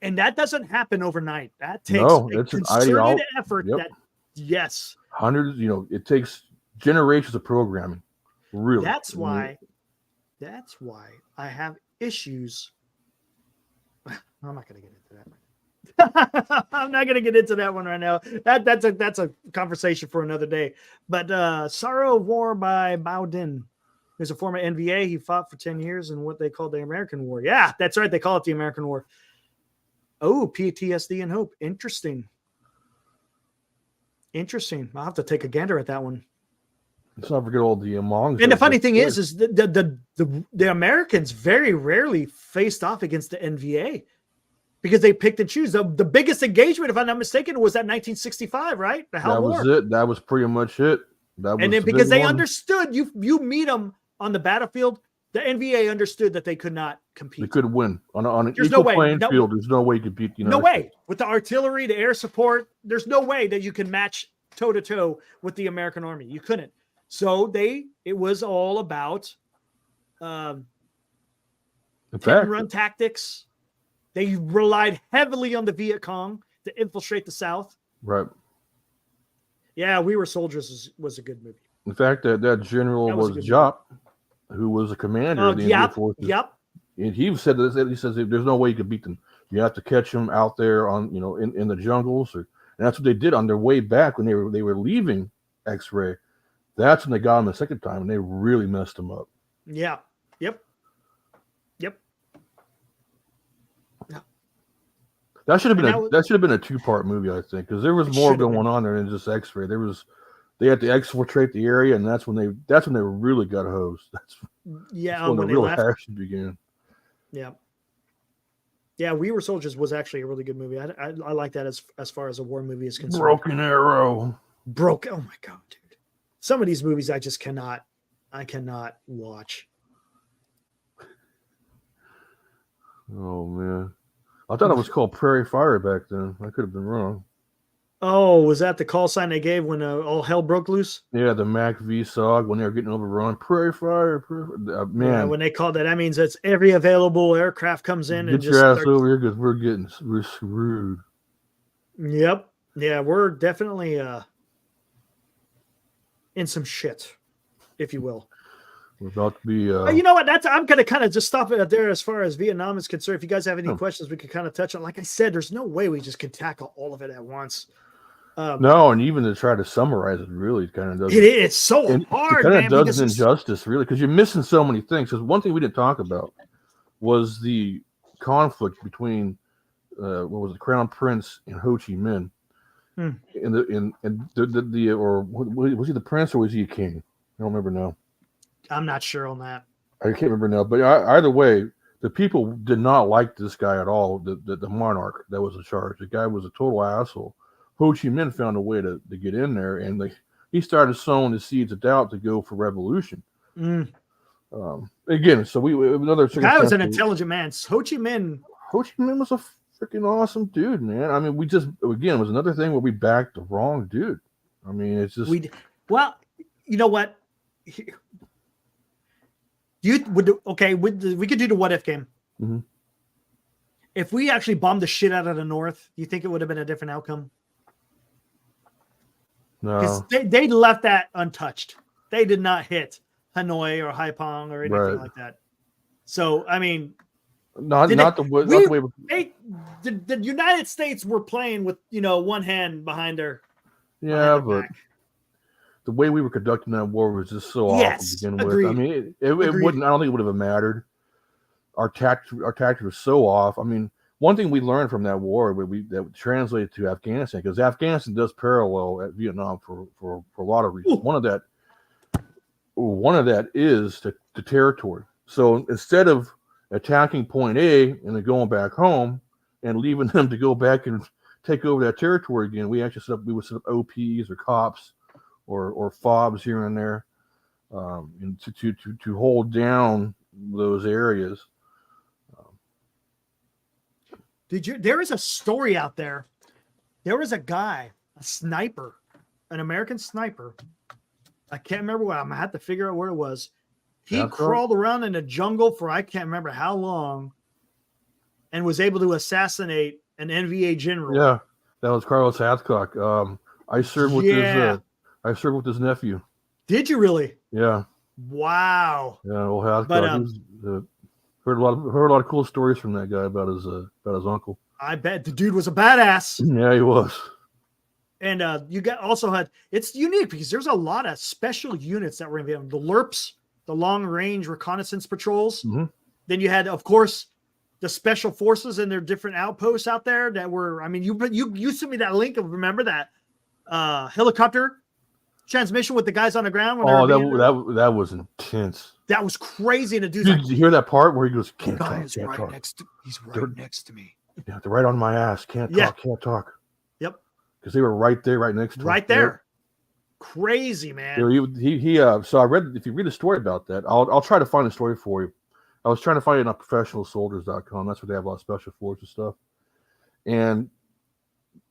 And that doesn't happen overnight. That takes it's concerted effort. Yep. That, yes. Hundreds, it takes generations of programming. Really. That's why I have issues. I'm not going to get into that. I'm not going to get into that one right now. That's a conversation for another day. But Sorrow of War by Bao Din. He's a former NVA. He fought for 10 years in what they call the American War. Yeah, that's right. They call it the American War. Oh, PTSD and Hope. Interesting. I'll have to take a gander at that one. Let's not forget all the Hmongs. And the funny thing is the Americans very rarely faced off against the NVA because they picked and choose. The biggest engagement, if I'm not mistaken, was that 1965, right? The Hell War. That was it. That was pretty much it. And then because they understood, you meet them on the battlefield, the NVA understood that they could not compete. They couldn't win on an equal playing field. There's no way you could beat the United States. With the artillery, the air support, there's no way that you can match toe to toe with the American Army. You couldn't. So it was all about run tactics. They relied heavily on the Viet Cong to infiltrate the South. Right. Yeah, We Were Soldiers was a good movie. In fact, that general was Giap, who was a commander of the Indian forces. Yep. And he said that he says there's no way you could beat them. You have to catch them out there on in the jungles, and that's what they did on their way back when they were leaving X-Ray. That's when they got them the second time, and they really messed them up. Yeah. Yep. That should have been a 2-part movie, I think, because there was more going on there than just X-Ray. They had to exfiltrate the area, and that's when they really got hosed. That's when the real action began. Yeah. Yeah, We Were Soldiers was actually a really good movie. I like that as far as a war movie is concerned. Broken Arrow. Oh my God, dude. Some of these movies I cannot watch. Oh man. I thought it was called Prairie Fire back then. I could have been wrong. Oh, was that the call sign they gave when all hell broke loose? Yeah, the MAC-VSOG when they were getting overrun. Prairie Fire, man. Yeah, when they called that means it's every available aircraft comes in and just your ass over here because we're screwed. Yep. Yeah, we're definitely in some shit, if you will. We're about to be. You know what? I'm going to kind of just stop it there as far as Vietnam is concerned. If you guys have any questions, we could kind of touch on. Like I said, there's no way we just can tackle all of it at once. No, and even to try to summarize it really kind of does. It's so hard. It kind of does injustice, really, because you're missing so many things. Because one thing we didn't talk about was the conflict between what was it, Crown Prince and Ho Chi Minh. Was he the prince or was he a king? I don't remember now. I'm not sure on that. I can't remember now, but either way, the people did not like this guy at all. The monarch that was in charge, the guy was a total asshole. Ho Chi Minh found a way to get in there, and he started sowing the seeds of doubt to go for revolution. Again, so another the guy was an intelligent man. Ho Chi Minh was a freaking awesome dude, man. I mean, it was another thing where we backed the wrong dude. I mean, it's just you know what? We could do the what if game. Mm-hmm. If we actually bombed the shit out of the North, do you think it would have been a different outcome? No, because they left that untouched. They did not hit Hanoi or Haiphong or anything like that. So I mean, the United States were playing with one hand behind their but. The way we were conducting that war was just so awful to begin with. I mean, it wouldn't. I don't think it would have mattered. Our tactics was so off. I mean, one thing we learned from that war that translated to Afghanistan, because Afghanistan does parallel at Vietnam for a lot of reasons. Ooh. One of that is the territory. So instead of attacking point A and then going back home and leaving them to go back and take over that territory again, we would set up OPs or cops or FOBs here and there, and to hold down those areas. There is a story out there. There was a guy, a sniper, an American sniper. I can't remember what. I'm gonna have to figure out where it was. He crawled around in the jungle for I can't remember how long, and was able to assassinate an NVA general. Yeah, that was Carlos Hathcock. I served with his nephew. Did you really? Yeah. Wow. Yeah, old Hathcock. But, heard a lot of cool stories from that guy about his uncle. I bet the dude was a badass. Yeah, he was. And it's unique because there's a lot of special units that were involved. The LRPs, the long range reconnaissance patrols. Mm-hmm. Then you had, of course, the special forces and their different outposts out there that were. I mean, you sent me that link of remember that helicopter transmission with the guys on the ground. That was intense. That was crazy. And did you hear that part where he goes, "Can't talk, he's right next to me. Yeah, they're right on my ass. Can't talk." Yep. Because they were right there, right next to him. Right there. Crazy, man. So I read. If you read a story about that, I'll try to find a story for you. I was trying to find it on professionalsoldiers.com. That's where they have a lot of special forces stuff. And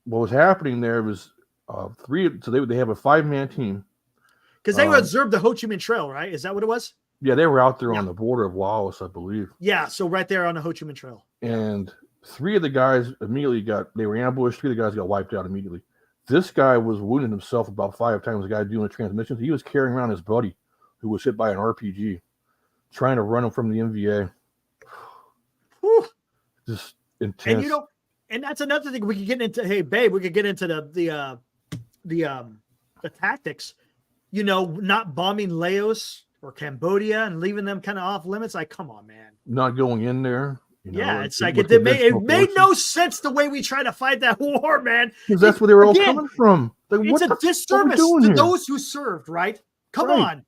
what was happening there was three. So they have a 5-man team. Because they observed the Ho Chi Minh Trail, right? Is that what it was? Yeah, they were out there on the border of Laos, I believe. Yeah, so right there on the Ho Chi Minh Trail. And 3 of the guys they were ambushed. 3 of the guys got wiped out immediately. This guy was wounding himself about 5 times. The guy doing the transmissions, he was carrying around his buddy who was hit by an RPG, trying to run him from the NVA. Whew. Just intense. And and that's another thing we could get into. Hey, babe, we could get into the tactics. Not bombing Laos or Cambodia and leaving them kind of off limits. Like, come on, man. Not going in there. It's like it made no sense the way we try to fight that war, man. Because that's where they were all coming from. Like, it's a disservice to those who served, right? Come on.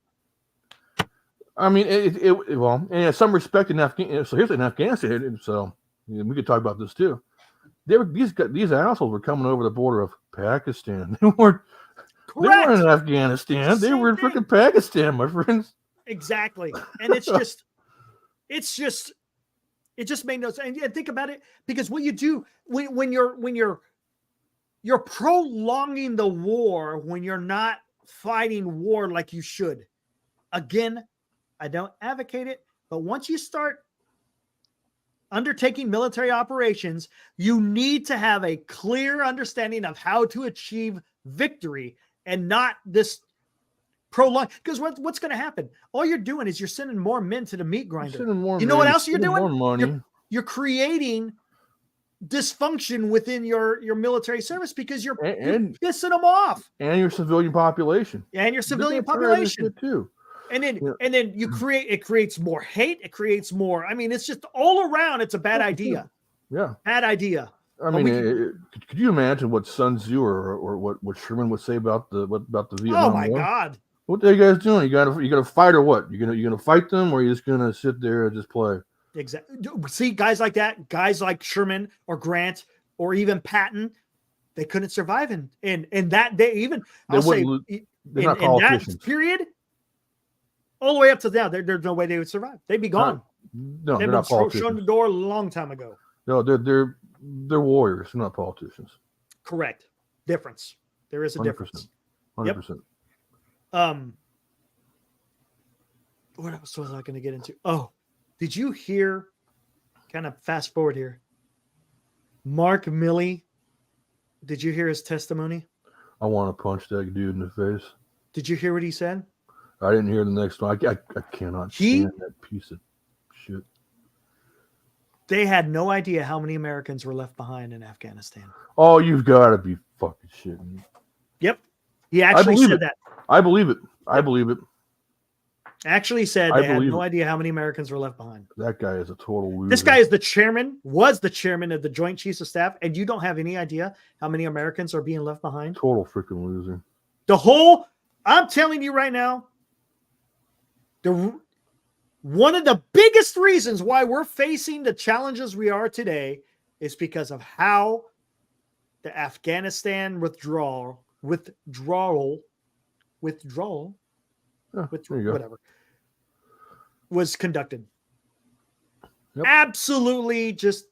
I mean, in some respect, in Afghanistan. So here's in Afghanistan. So we could talk about this too. These assholes were coming over the border of Pakistan. They weren't in Afghanistan. They were in freaking Pakistan, my friends. Exactly, and it just made no sense. And think about it, because what you do when you're prolonging the war when you're not fighting war like you should. Again, I don't advocate it, but once you start undertaking military operations, you need to have a clear understanding of how to achieve victory and not this prolong. Because what's going to happen? All you're doing is you're sending more men to the meat grinder. What else you're doing? You're creating dysfunction within your military service because you're pissing them off. And your civilian population. And your civilian population too. And then you creates more hate. It creates more. I mean, it's just all around. It's a bad idea. Yeah. Bad idea. I mean, could you imagine what Sun Tzu or what Sherman would say about the Vietnam War? Oh my God. What are you guys doing? You gotta fight or what? You're gonna fight them, or are you just gonna sit there and just play? Exactly. See, guys like that, guys like Sherman or Grant or even Patton, they couldn't survive in that day. Even they're not politicians. In that period, all the way up to now, there's no way they would survive. They'd be gone. No, they've been shown the door a long time ago. No, they're warriors, they're not politicians. Correct. Difference. There is a 100%. difference. 100%. Yep. What else was I going to get into? Oh, did you hear? Kind of fast forward here. Mark Milley. Did you hear his testimony? I want to punch that dude in the face. Did you hear what he said? I didn't hear the next one. I cannot stand that piece of shit. They had no idea how many Americans were left behind in Afghanistan. Oh, you've got to be fucking shitting me. Yep. He actually said that. I believe it. I believe it. Actually said they had no idea how many Americans were left behind. That guy is a total loser. This guy is was the chairman of the Joint Chiefs of Staff, and you don't have any idea how many Americans are being left behind? Total freaking loser. I'm telling you right now, one of the biggest reasons why we're facing the challenges we are today is because of how the Afghanistan withdrawal, Yeah, there you go. whatever, was conducted. Yep. Absolutely just.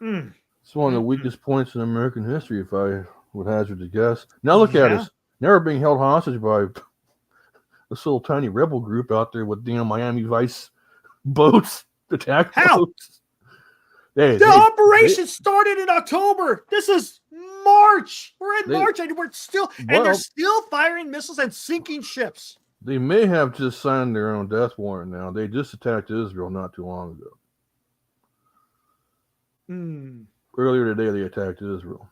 It's one of the weakest points in American history, if I would hazard to guess. Now look at us. Now we're being held hostage by this little tiny rebel group out there with damn Miami Vice boats, attack boats. The operation started in October. This is March. We're in March, and we're still, and they're still firing missiles and sinking ships. They may have just signed their own death warrant now. They just attacked Israel not too long ago. Earlier today, they attacked Israel.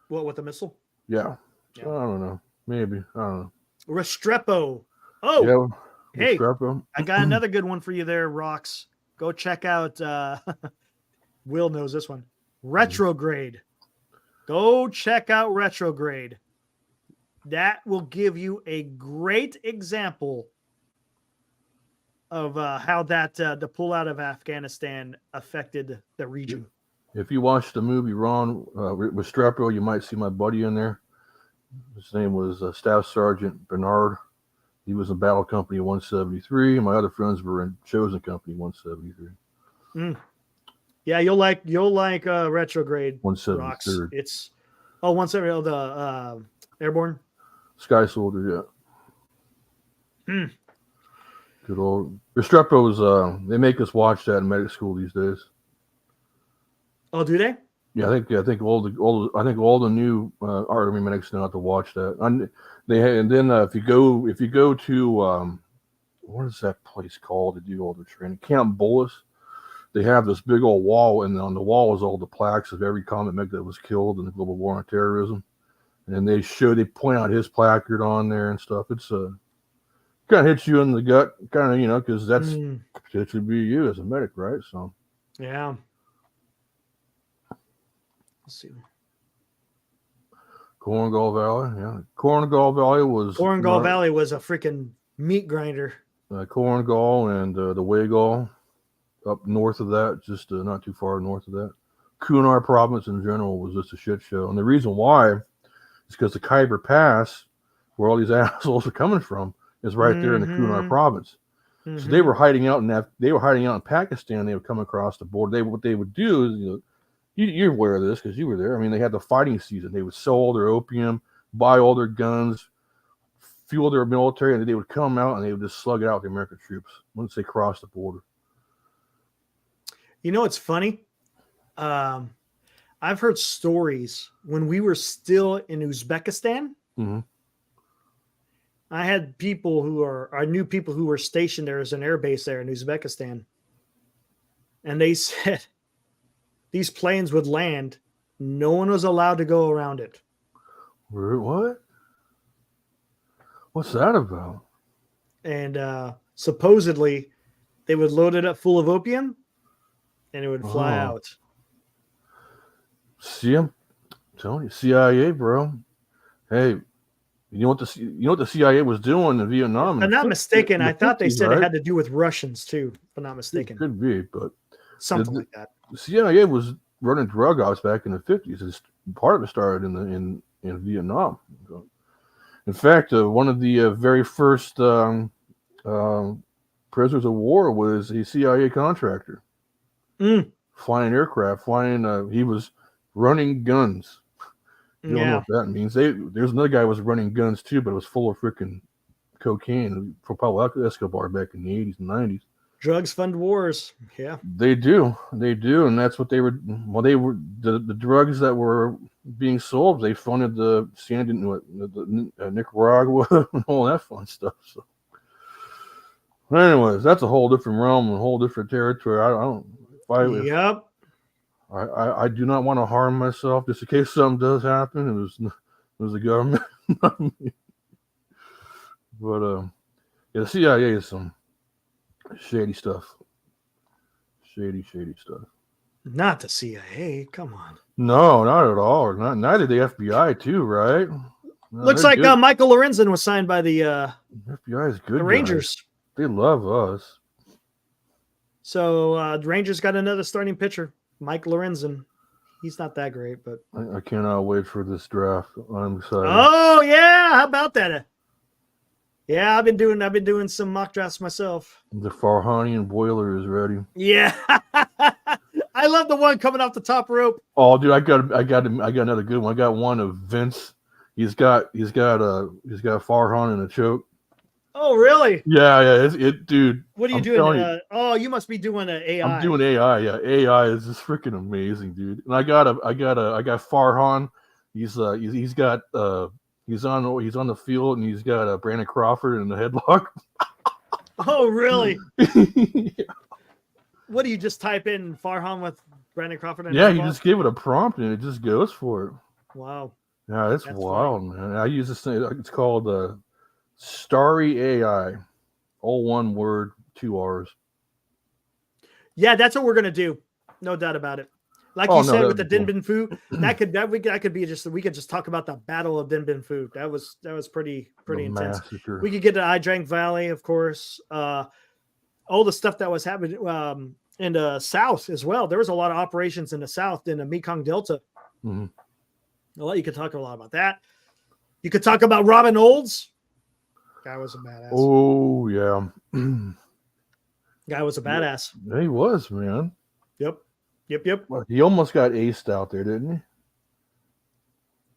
What, with a missile? Yeah. I don't know. Maybe. I don't know. Restrepo. Oh, yeah, hey, Restrepo. I got another good one for you there, Rocks. Go check out, Will knows this one. Retrograde. Go check out Retrograde. That will give you a great example of how that the pullout of Afghanistan affected the region. If you watch the movie Ron Restrepo, you might see my buddy in there. His name was Staff Sergeant Bernard. He was in Battle Company 173. And my other friends were in Chosen Company 173. Yeah, you'll like Retrograde. 173. It's 173. The Airborne Sky Soldier. Yeah. Good old Restrepo's. They make us watch that in medic school these days. Oh, do they? Yeah, I think all the new Army medics know how to watch that. And if you go to what is that place called to do all the training? Camp Bullis. They have this big old wall, and on the wall is all the plaques of every combat medic that was killed in the global war on terrorism. And they point out his placard on there and stuff. It's kind of hits you in the gut, kind of, because that's potentially be you as a medic, right? So yeah. Let's see. Korengal Valley, yeah. Korengal Valley was a freaking meat grinder. Korengal and the Waygal up north of that, just not too far north of that. Kunar province in general was just a shit show. And the reason why is because the Khyber Pass, where all these assholes are coming from, is right there in the Kunar province. So they were hiding out in Pakistan. They would come across the border. What they would do is, you're aware of this because you were there. I mean, they had the fighting season. They would sell all their opium, buy all their guns, fuel their military, and they would come out and they would just slug it out with the American troops once they crossed the border. It's funny. I've heard stories when we were still in Uzbekistan. I had I knew people who were stationed there as an air base there in Uzbekistan. And they said these planes would land. No one was allowed to go around it. What? What's that about? And supposedly they would load it up full of opium and it would fly out. See, I'm telling you, CIA, bro. Hey, you know what the CIA was doing in Vietnam? If I'm not mistaken, I thought they said it had to do with Russians too, if I'm not mistaken. It could be, but something like that. The CIA was running drug ops back in the 50s. Part of it started in Vietnam. In fact, one of the very first prisoners of war was a CIA contractor. Flying aircraft, he was running guns. You don't know what that means. There's another guy who was running guns too, but it was full of freaking cocaine from Pablo Escobar back in the 80s and 90s. Drugs fund wars. Yeah, they do, and that's what they were. Well, they were the drugs that were being sold. They funded the Nicaragua and all that fun stuff. So, anyways, that's a whole different realm and a whole different territory. I do not want to harm myself just in case something does happen. It was the government, not me. But the CIA is some shady stuff. Shady stuff. Not the CIA. Come on. No, not at all. Neither the FBI too, right? No, looks like Michael Lorenzen was signed by the FBI is good. The Rangers. Guys. They love us. So the Rangers got another starting pitcher. Mike Lorenzen. He's not that great, but I cannot wait for this draft. I'm excited. oh yeah, how about that? Yeah, I've been doing some mock drafts myself. The Farhanian boiler is ready. Yeah, I love the one coming off the top rope. Oh, dude, I got another good one. I got one of Vince. He's got Farhan in a choke. Oh, really? Yeah, dude. What are you doing? Oh, you must be doing an AI. I'm doing AI. Yeah, AI is just freaking amazing, dude. And I got Farhan. He's on the field and he's got Brandon Crawford in the headlock. Oh, really? Yeah. What do you just type in Farhan with Brandon Crawford? Yeah, you just give it a prompt and it just goes for it. Wow. Yeah, that's wild, funny. Man. I use this thing. It's called Starry AI. All one word, 2 R's. Yeah, that's what we're gonna do. No doubt about it. Like you said with the Dien Bien Phu, that could be just, we could just talk about the Battle of Dien Bien Phu. That was pretty intense. Massacre. We could get to I Drank Valley, of course. All the stuff that was happening in the South as well. There was a lot of operations in the South in the Mekong Delta. Mm-hmm. You could talk a lot about that. You could talk about Robin Olds. Guy was a badass. Oh yeah. Guy was a badass. Yeah, he was, man. Yep. Well, he almost got aced out there, didn't he?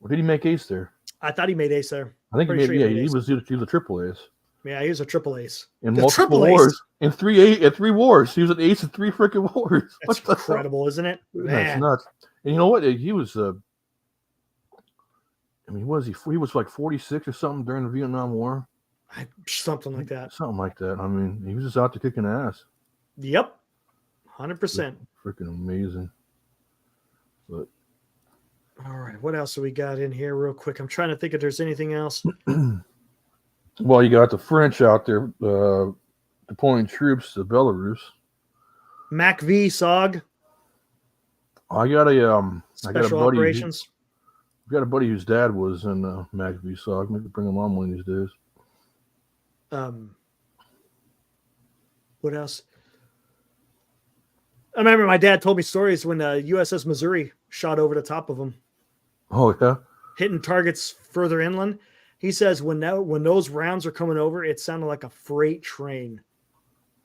Or did he make ace there? I thought he made ace there. I think he was a triple ace. Yeah, he was a triple ace. In multiple wars. In three wars. He was an ace in 3 freaking wars. That's incredible, isn't it? Man. That's nuts. And you know what? He was he was like 46 or something during the Vietnam War. Something like that. Something like that. I mean, he was just out there kicking ass. Yep. 100%. Freaking amazing. But all right, what else do we got in here real quick? I'm trying to think if there's anything else. Well, you got the French out there deploying troops to Belarus. Mac V SOG. I got a operations. I've got a buddy whose dad was in Mac V SOG. Maybe bring him on one of these days. What else? I remember my dad told me stories when USS Missouri shot over the top of him. Oh yeah, hitting targets further inland. He says when those rounds are coming over, it sounded like a freight train.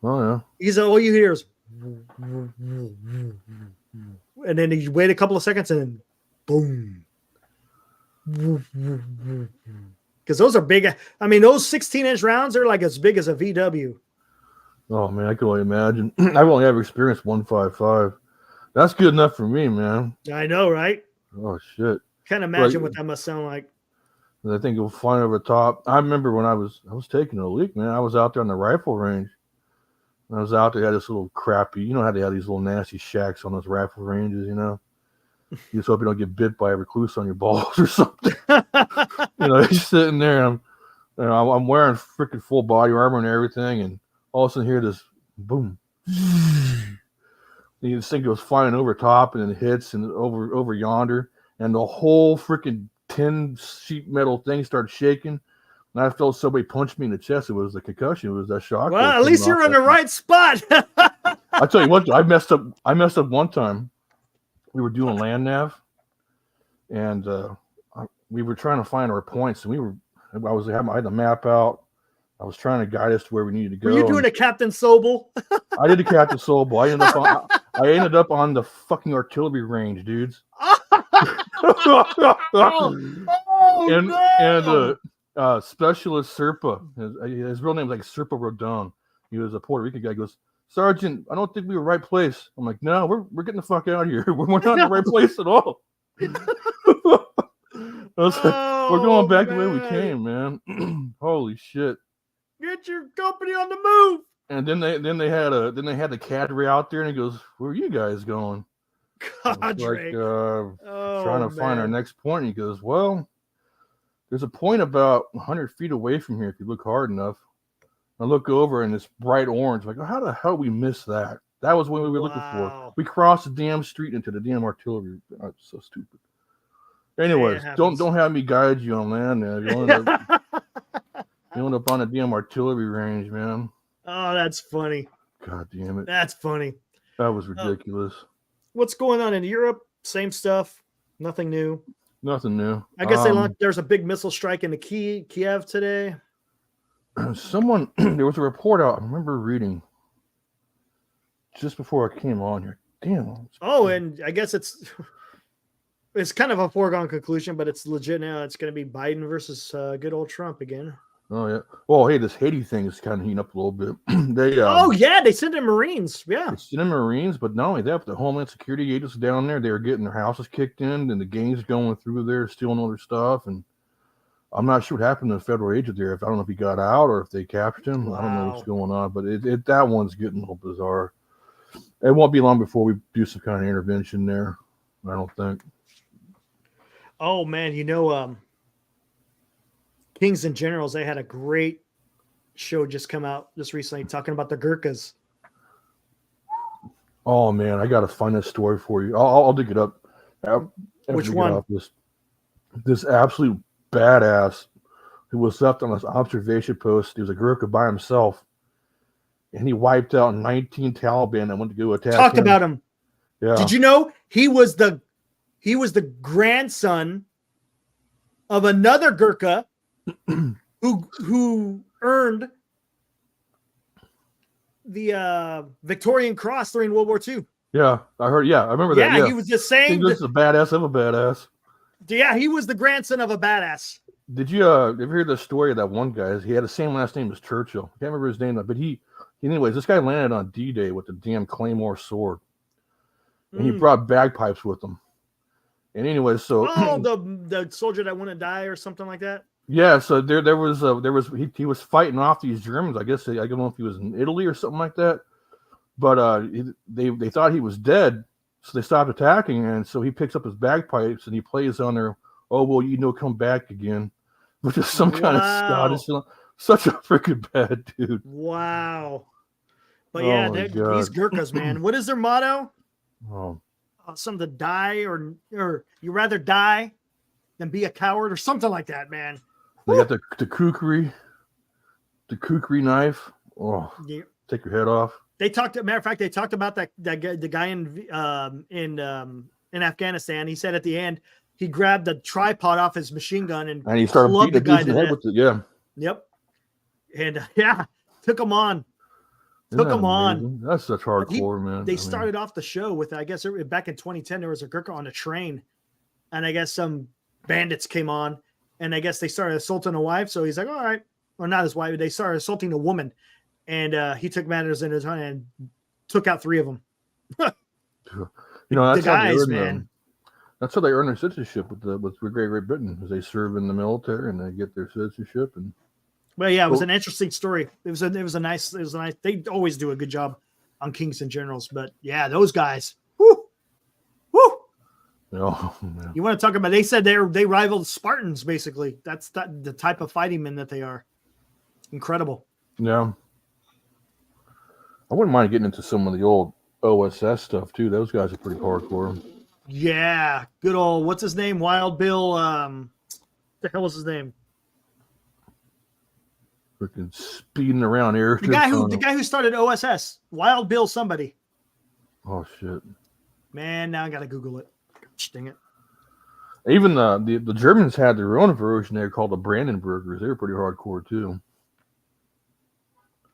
Oh yeah. He said all you hear is, and then you wait a couple of seconds and then boom. Because those are big. I mean, those 16-inch rounds are like as big as a VW. Oh man, I can only imagine. I've only ever experienced 155. That's good enough for me, man. I know, right? Oh shit. Can't imagine what that must sound like. I think it was flying over the top. I remember when I was taking a leak, man. I was out there on the rifle range. And I was out there, had this little crappy, you know how they have these little nasty shacks on those rifle ranges, you know? You just hope you don't get bit by a recluse on your balls or something. You know, he's sitting there and I'm wearing freaking full body armor and everything, and all of a sudden hear this boom. This thing goes flying over top and then hits and over yonder, and the whole freaking tin sheet metal thing started shaking. And I felt somebody punch me in the chest. It was a concussion. It was that shock. Well, at least you're in the right spot. I tell you what, I messed up one time. We were doing land nav, and we were trying to find our points. And I had the map out. I was trying to guide us to where we needed to go. Were you doing a Captain Sobel? I did a Captain Sobel. I ended up on the fucking artillery range, dudes. Specialist Serpa, his real name is like Serpa Rodon. He was a Puerto Rican guy. He goes, Sergeant, I don't think we were right place. I'm like, no, we're getting the fuck out of here. We're not in the right place at all. We're going back the way we came, man. Holy shit! Get your company on the move. And then they had the cadre out there, and he goes, "Where are you guys going?" Cadre. Trying to find our next point. And he goes, "Well, there's a point about 100 feet away from here if you look hard enough." I look over and it's bright orange. I'm like, how the hell we missed that? That was what we were looking for. We crossed the damn street into the damn artillery. That's so stupid. Anyways, don't have me guide you on land. You end up on a damn artillery range, man. Oh, that's funny. God damn it. That's funny. That was ridiculous. what's going on in Europe? Same stuff. Nothing new. Nothing new. I guess there's a big missile strike in the Kiev today. Someone, there was a report out. I remember reading just before I came on here. Damn. Oh, and I guess it's kind of a foregone conclusion, but it's legit now. It's going to be Biden versus good old Trump again. Oh yeah. Well, hey, this Haiti thing is kind of heating up a little bit. They sent in Marines. Yeah, they sent in Marines, but not only that, but the Homeland Security agents down there, they were getting their houses kicked in, and the gangs going through there, stealing all their stuff. And I'm not sure what happened to the federal agent there. I don't know if he got out or if they captured him. Wow. I don't know what's going on, but that one's getting a little bizarre. It won't be long before we do some kind of intervention there. I don't think. Oh man, Kings and Generals, they had a great show just come out just recently talking about the Gurkhas. Oh man, I gotta find that story for you. I'll dig it up. Which one? This absolute badass who was left on this observation post. He was a Gurkha by himself, and he wiped out 19 Taliban that went to go attack. Talked about him. Yeah. Did you know he was the grandson of another Gurkha who earned the Victorian Cross during World War II? Yeah, I heard. Yeah, I remember that. Yeah, he was the same. This is a badass of a badass. Yeah, he was the grandson of a badass. Did you ever hear the story of that one guy? He had the same last name as Churchill. I can't remember his name, but anyways, this guy landed on D-Day with the damn Claymore sword, and he brought bagpipes with him. And anyway, so the soldier that wouldn't die or something like that. Yeah, so there was he was fighting off these Germans. I guess I don't know if he was in Italy or something like that, but they thought he was dead, so they stopped attacking. And so he picks up his bagpipes and he plays on there. Oh well, come back again, which is some kind of Scottish. Such a freaking bad dude. Wow. But yeah, these Gurkhas, man. What is their motto? Oh. Something to die or you rather die than be a coward or something like that, man. They got the kukri knife. Oh, yeah. Take your head off. They talked. Matter of fact, they talked about the guy in Afghanistan. He said at the end he grabbed the tripod off his machine gun and he started beating the guy to death with it. Yeah. Yep. And took him on. That's such hardcore, man. They started off the show with, I guess, back in 2010, there was a Gurkha on a train, and I guess some bandits came on, and I guess they started assaulting a wife. So he's like, all right, or not his wife. They started assaulting a woman, and he took matters in his hand and took out 3 of them. That's the guys, man. That's how they earn their citizenship with Great Britain, is they serve in the military and they get their citizenship. And well, yeah, it was an interesting story. It was a nice. They always do a good job on Kings and Generals, but yeah, those guys. Woo. Oh, man. You want to talk about? They said they rivaled Spartans. Basically, that's the type of fighting men that they are. Incredible. Yeah, I wouldn't mind getting into some of the old OSS stuff too. Those guys are pretty hardcore. Yeah, good old what's his name? Wild Bill. What the hell was his name? Freaking speeding around here. The guy who started OSS. Wild Bill somebody. Oh shit. Man, now I gotta Google it. Dang it. Even the Germans had their own version there called the Brandenburgers. They were pretty hardcore too.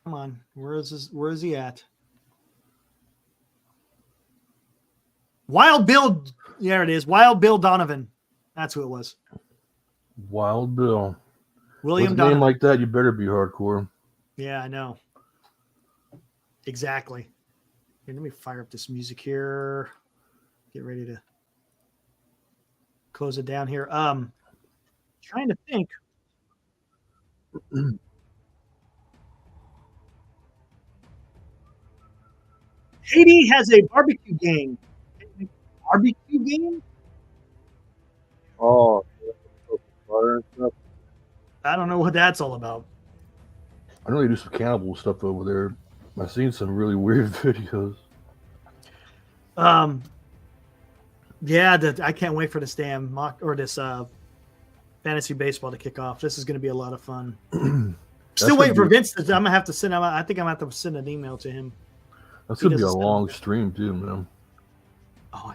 Come on. Where is he at? Wild Bill. There it is. Wild Bill Donovan. That's who it was. Wild Bill. William With a name like that, you better be hardcore. Yeah, I know. Exactly. Here, let me fire up this music here. Get ready to close it down here. Trying to think. Haiti has a barbecue game. Barbecue game? Oh, fire and stuff. I don't know what that's all about. I know they do some cannibal stuff over there. I've seen some really weird videos. Yeah, I can't wait for this damn this fantasy baseball to kick off. This is going to be a lot of fun. Still waiting for Vince. I'm gonna have to send him. I think I'm gonna have to send an email to him. That's gonna be a long stream too, man. Oh,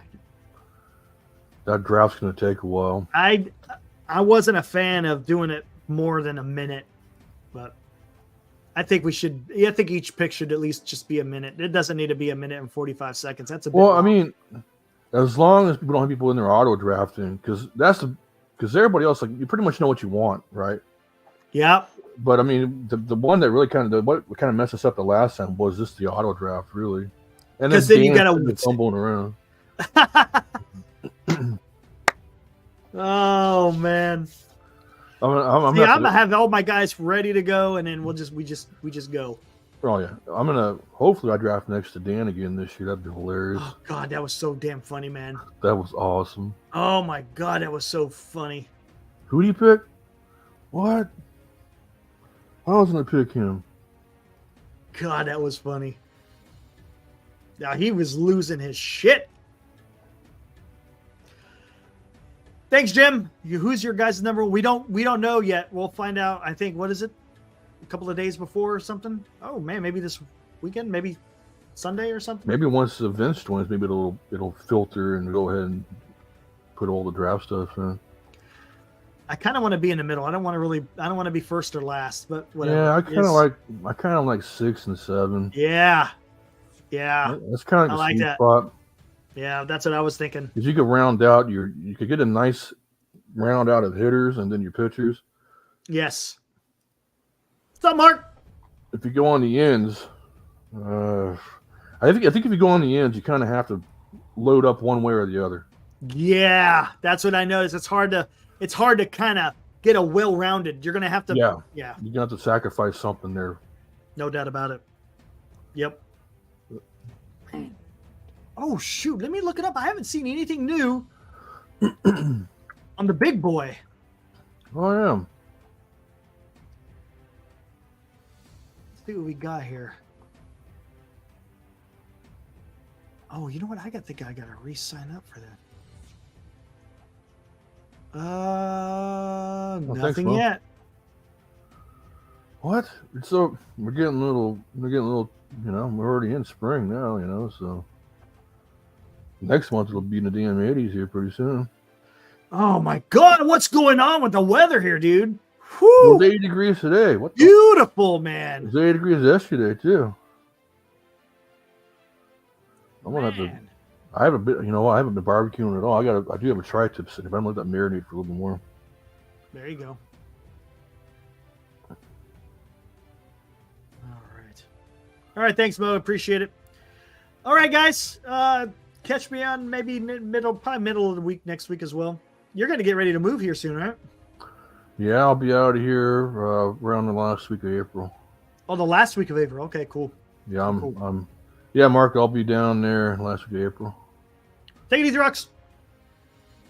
That draft's going to take a while. I wasn't a fan of doing it more than a minute, but I think we should. I think each pick should at least just be a minute. It doesn't need to be a minute and 45 seconds. That's a bit Well, long. I mean, as long as people don't have people in their auto drafting, because everybody else, like, you pretty much know what you want, right? Yeah. But I mean, the one that really what kind of messed us up the last time was just the auto draft, really. And Because then you Dan got to fumbling around. Oh man. I'm gonna have all my guys ready to go, and then we just go. Oh yeah, I'm gonna. Hopefully, I draft next to Dan again this year. That'd be hilarious. Oh god, that was so damn funny, man. That was awesome. Oh my god, that was so funny. Who do you pick? What? I was gonna pick him. God, that was funny. Now he was losing his shit. Thanks, Jim. Who's your guys' number? We don't know yet. We'll find out. I think, what is it? A couple of days before or something? Oh man, maybe this weekend, maybe Sunday or something. Maybe once the Vince joins, maybe it'll filter and go ahead and put all the draft stuff in. I kind of want to be in the middle. I don't want to be first or last, but whatever. Yeah, I kind of like 6 and 7. Yeah. That's kind of I the like sweet that. spot. Yeah, that's what I was thinking. Because you could round out you could get a nice round out of hitters and then your pitchers. Yes. What's up, Mark? If you go on the ends, I think if you go on the ends, you kind of have to load up one way or the other. Yeah, that's what I noticed. It's hard to kind of get a well-rounded. You're gonna have to. Yeah. Yeah. You're gonna have to sacrifice something there. No doubt about it. Yep. Oh shoot! Let me look it up. I haven't seen anything new on the big boy. Oh, I am. Let's see what we got here. Oh, you know what? I think I gotta re-sign up for that. Nothing yet. What? So we're getting a little. We're already in spring now. So next month it'll be in the damn 80s here pretty soon. Oh my god, what's going on with the weather here, dude? It was 80 degrees today. What? Beautiful, man. It was 80 degrees yesterday too. I'm gonna have to. I haven't been. I haven't been barbecuing at all. I do have a tri-tip sitting, but I'm gonna let that marinate for a little bit more. There you go. All right. Thanks, Mo. Appreciate it. All right, guys. Catch me on maybe middle of the week next week as well. You're going to get ready to move here soon, right? Yeah, I'll be out of here around the last week of April. Oh, the last week of April. Okay, cool. Yeah, Cool. Yeah, Mark, I'll be down there last week of April. Take it easy, Rux.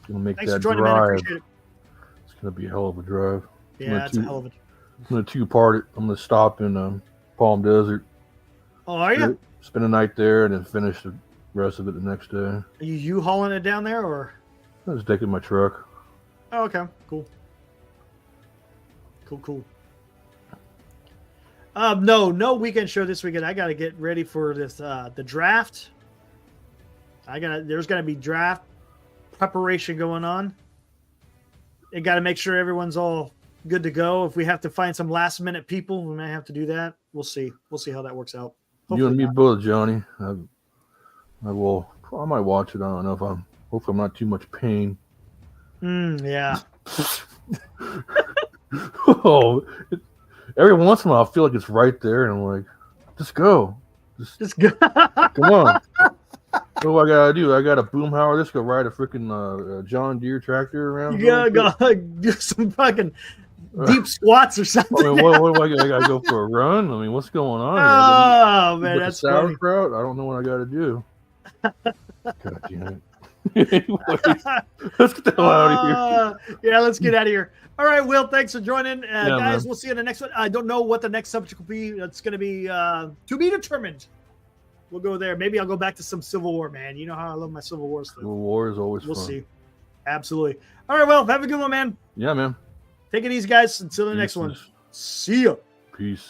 Gonna make Thanks that for joining, drive. man. I appreciate it. It's gonna be a hell of a drive. Yeah, it's a hell of it. I'm gonna two-part it. I'm gonna stop in Palm Desert. Oh, are you? Spend a night there and then finish the rest of it the next day. Are you hauling it down there, or? I was taking my truck. Oh, okay. Cool. Cool. No weekend show this weekend. I got to get ready for this the draft. There's gonna be draft preparation going on. I got to make sure everyone's all good to go. If we have to find some last minute people, we may have to do that. We'll see. We'll see how that works out. You and me Hopefully both, Johnny. I might watch it. I don't know if hopefully I'm not too much pain. Yeah. Oh, every once in a while I feel like it's right there, and I'm like, just go. Just go. Come on. What do I gotta do? I got a Boomhauer. Let's go ride a freaking John Deere tractor around. You gotta go do some fucking deep squats or something. I mean, what I gotta go for a run? I mean, what's going on here? Oh man, that's funny. Sauerkraut? I don't know what I gotta do. God damn it. Anyways, let's get the hell out of here. Yeah, let's get out of here. All right, Will, thanks for joining. Guys, man. We'll see you in the next one. I don't know what the next subject will be. It's going to be to be determined. We'll go there. Maybe I'll go back to some Civil War, man. You know how I love my Civil War stuff. Civil War is always We'll fun. see. Absolutely. All right, Will, have a good one, man. Yeah, man. Take it easy, guys. Until the next one. Peace. See ya. Peace.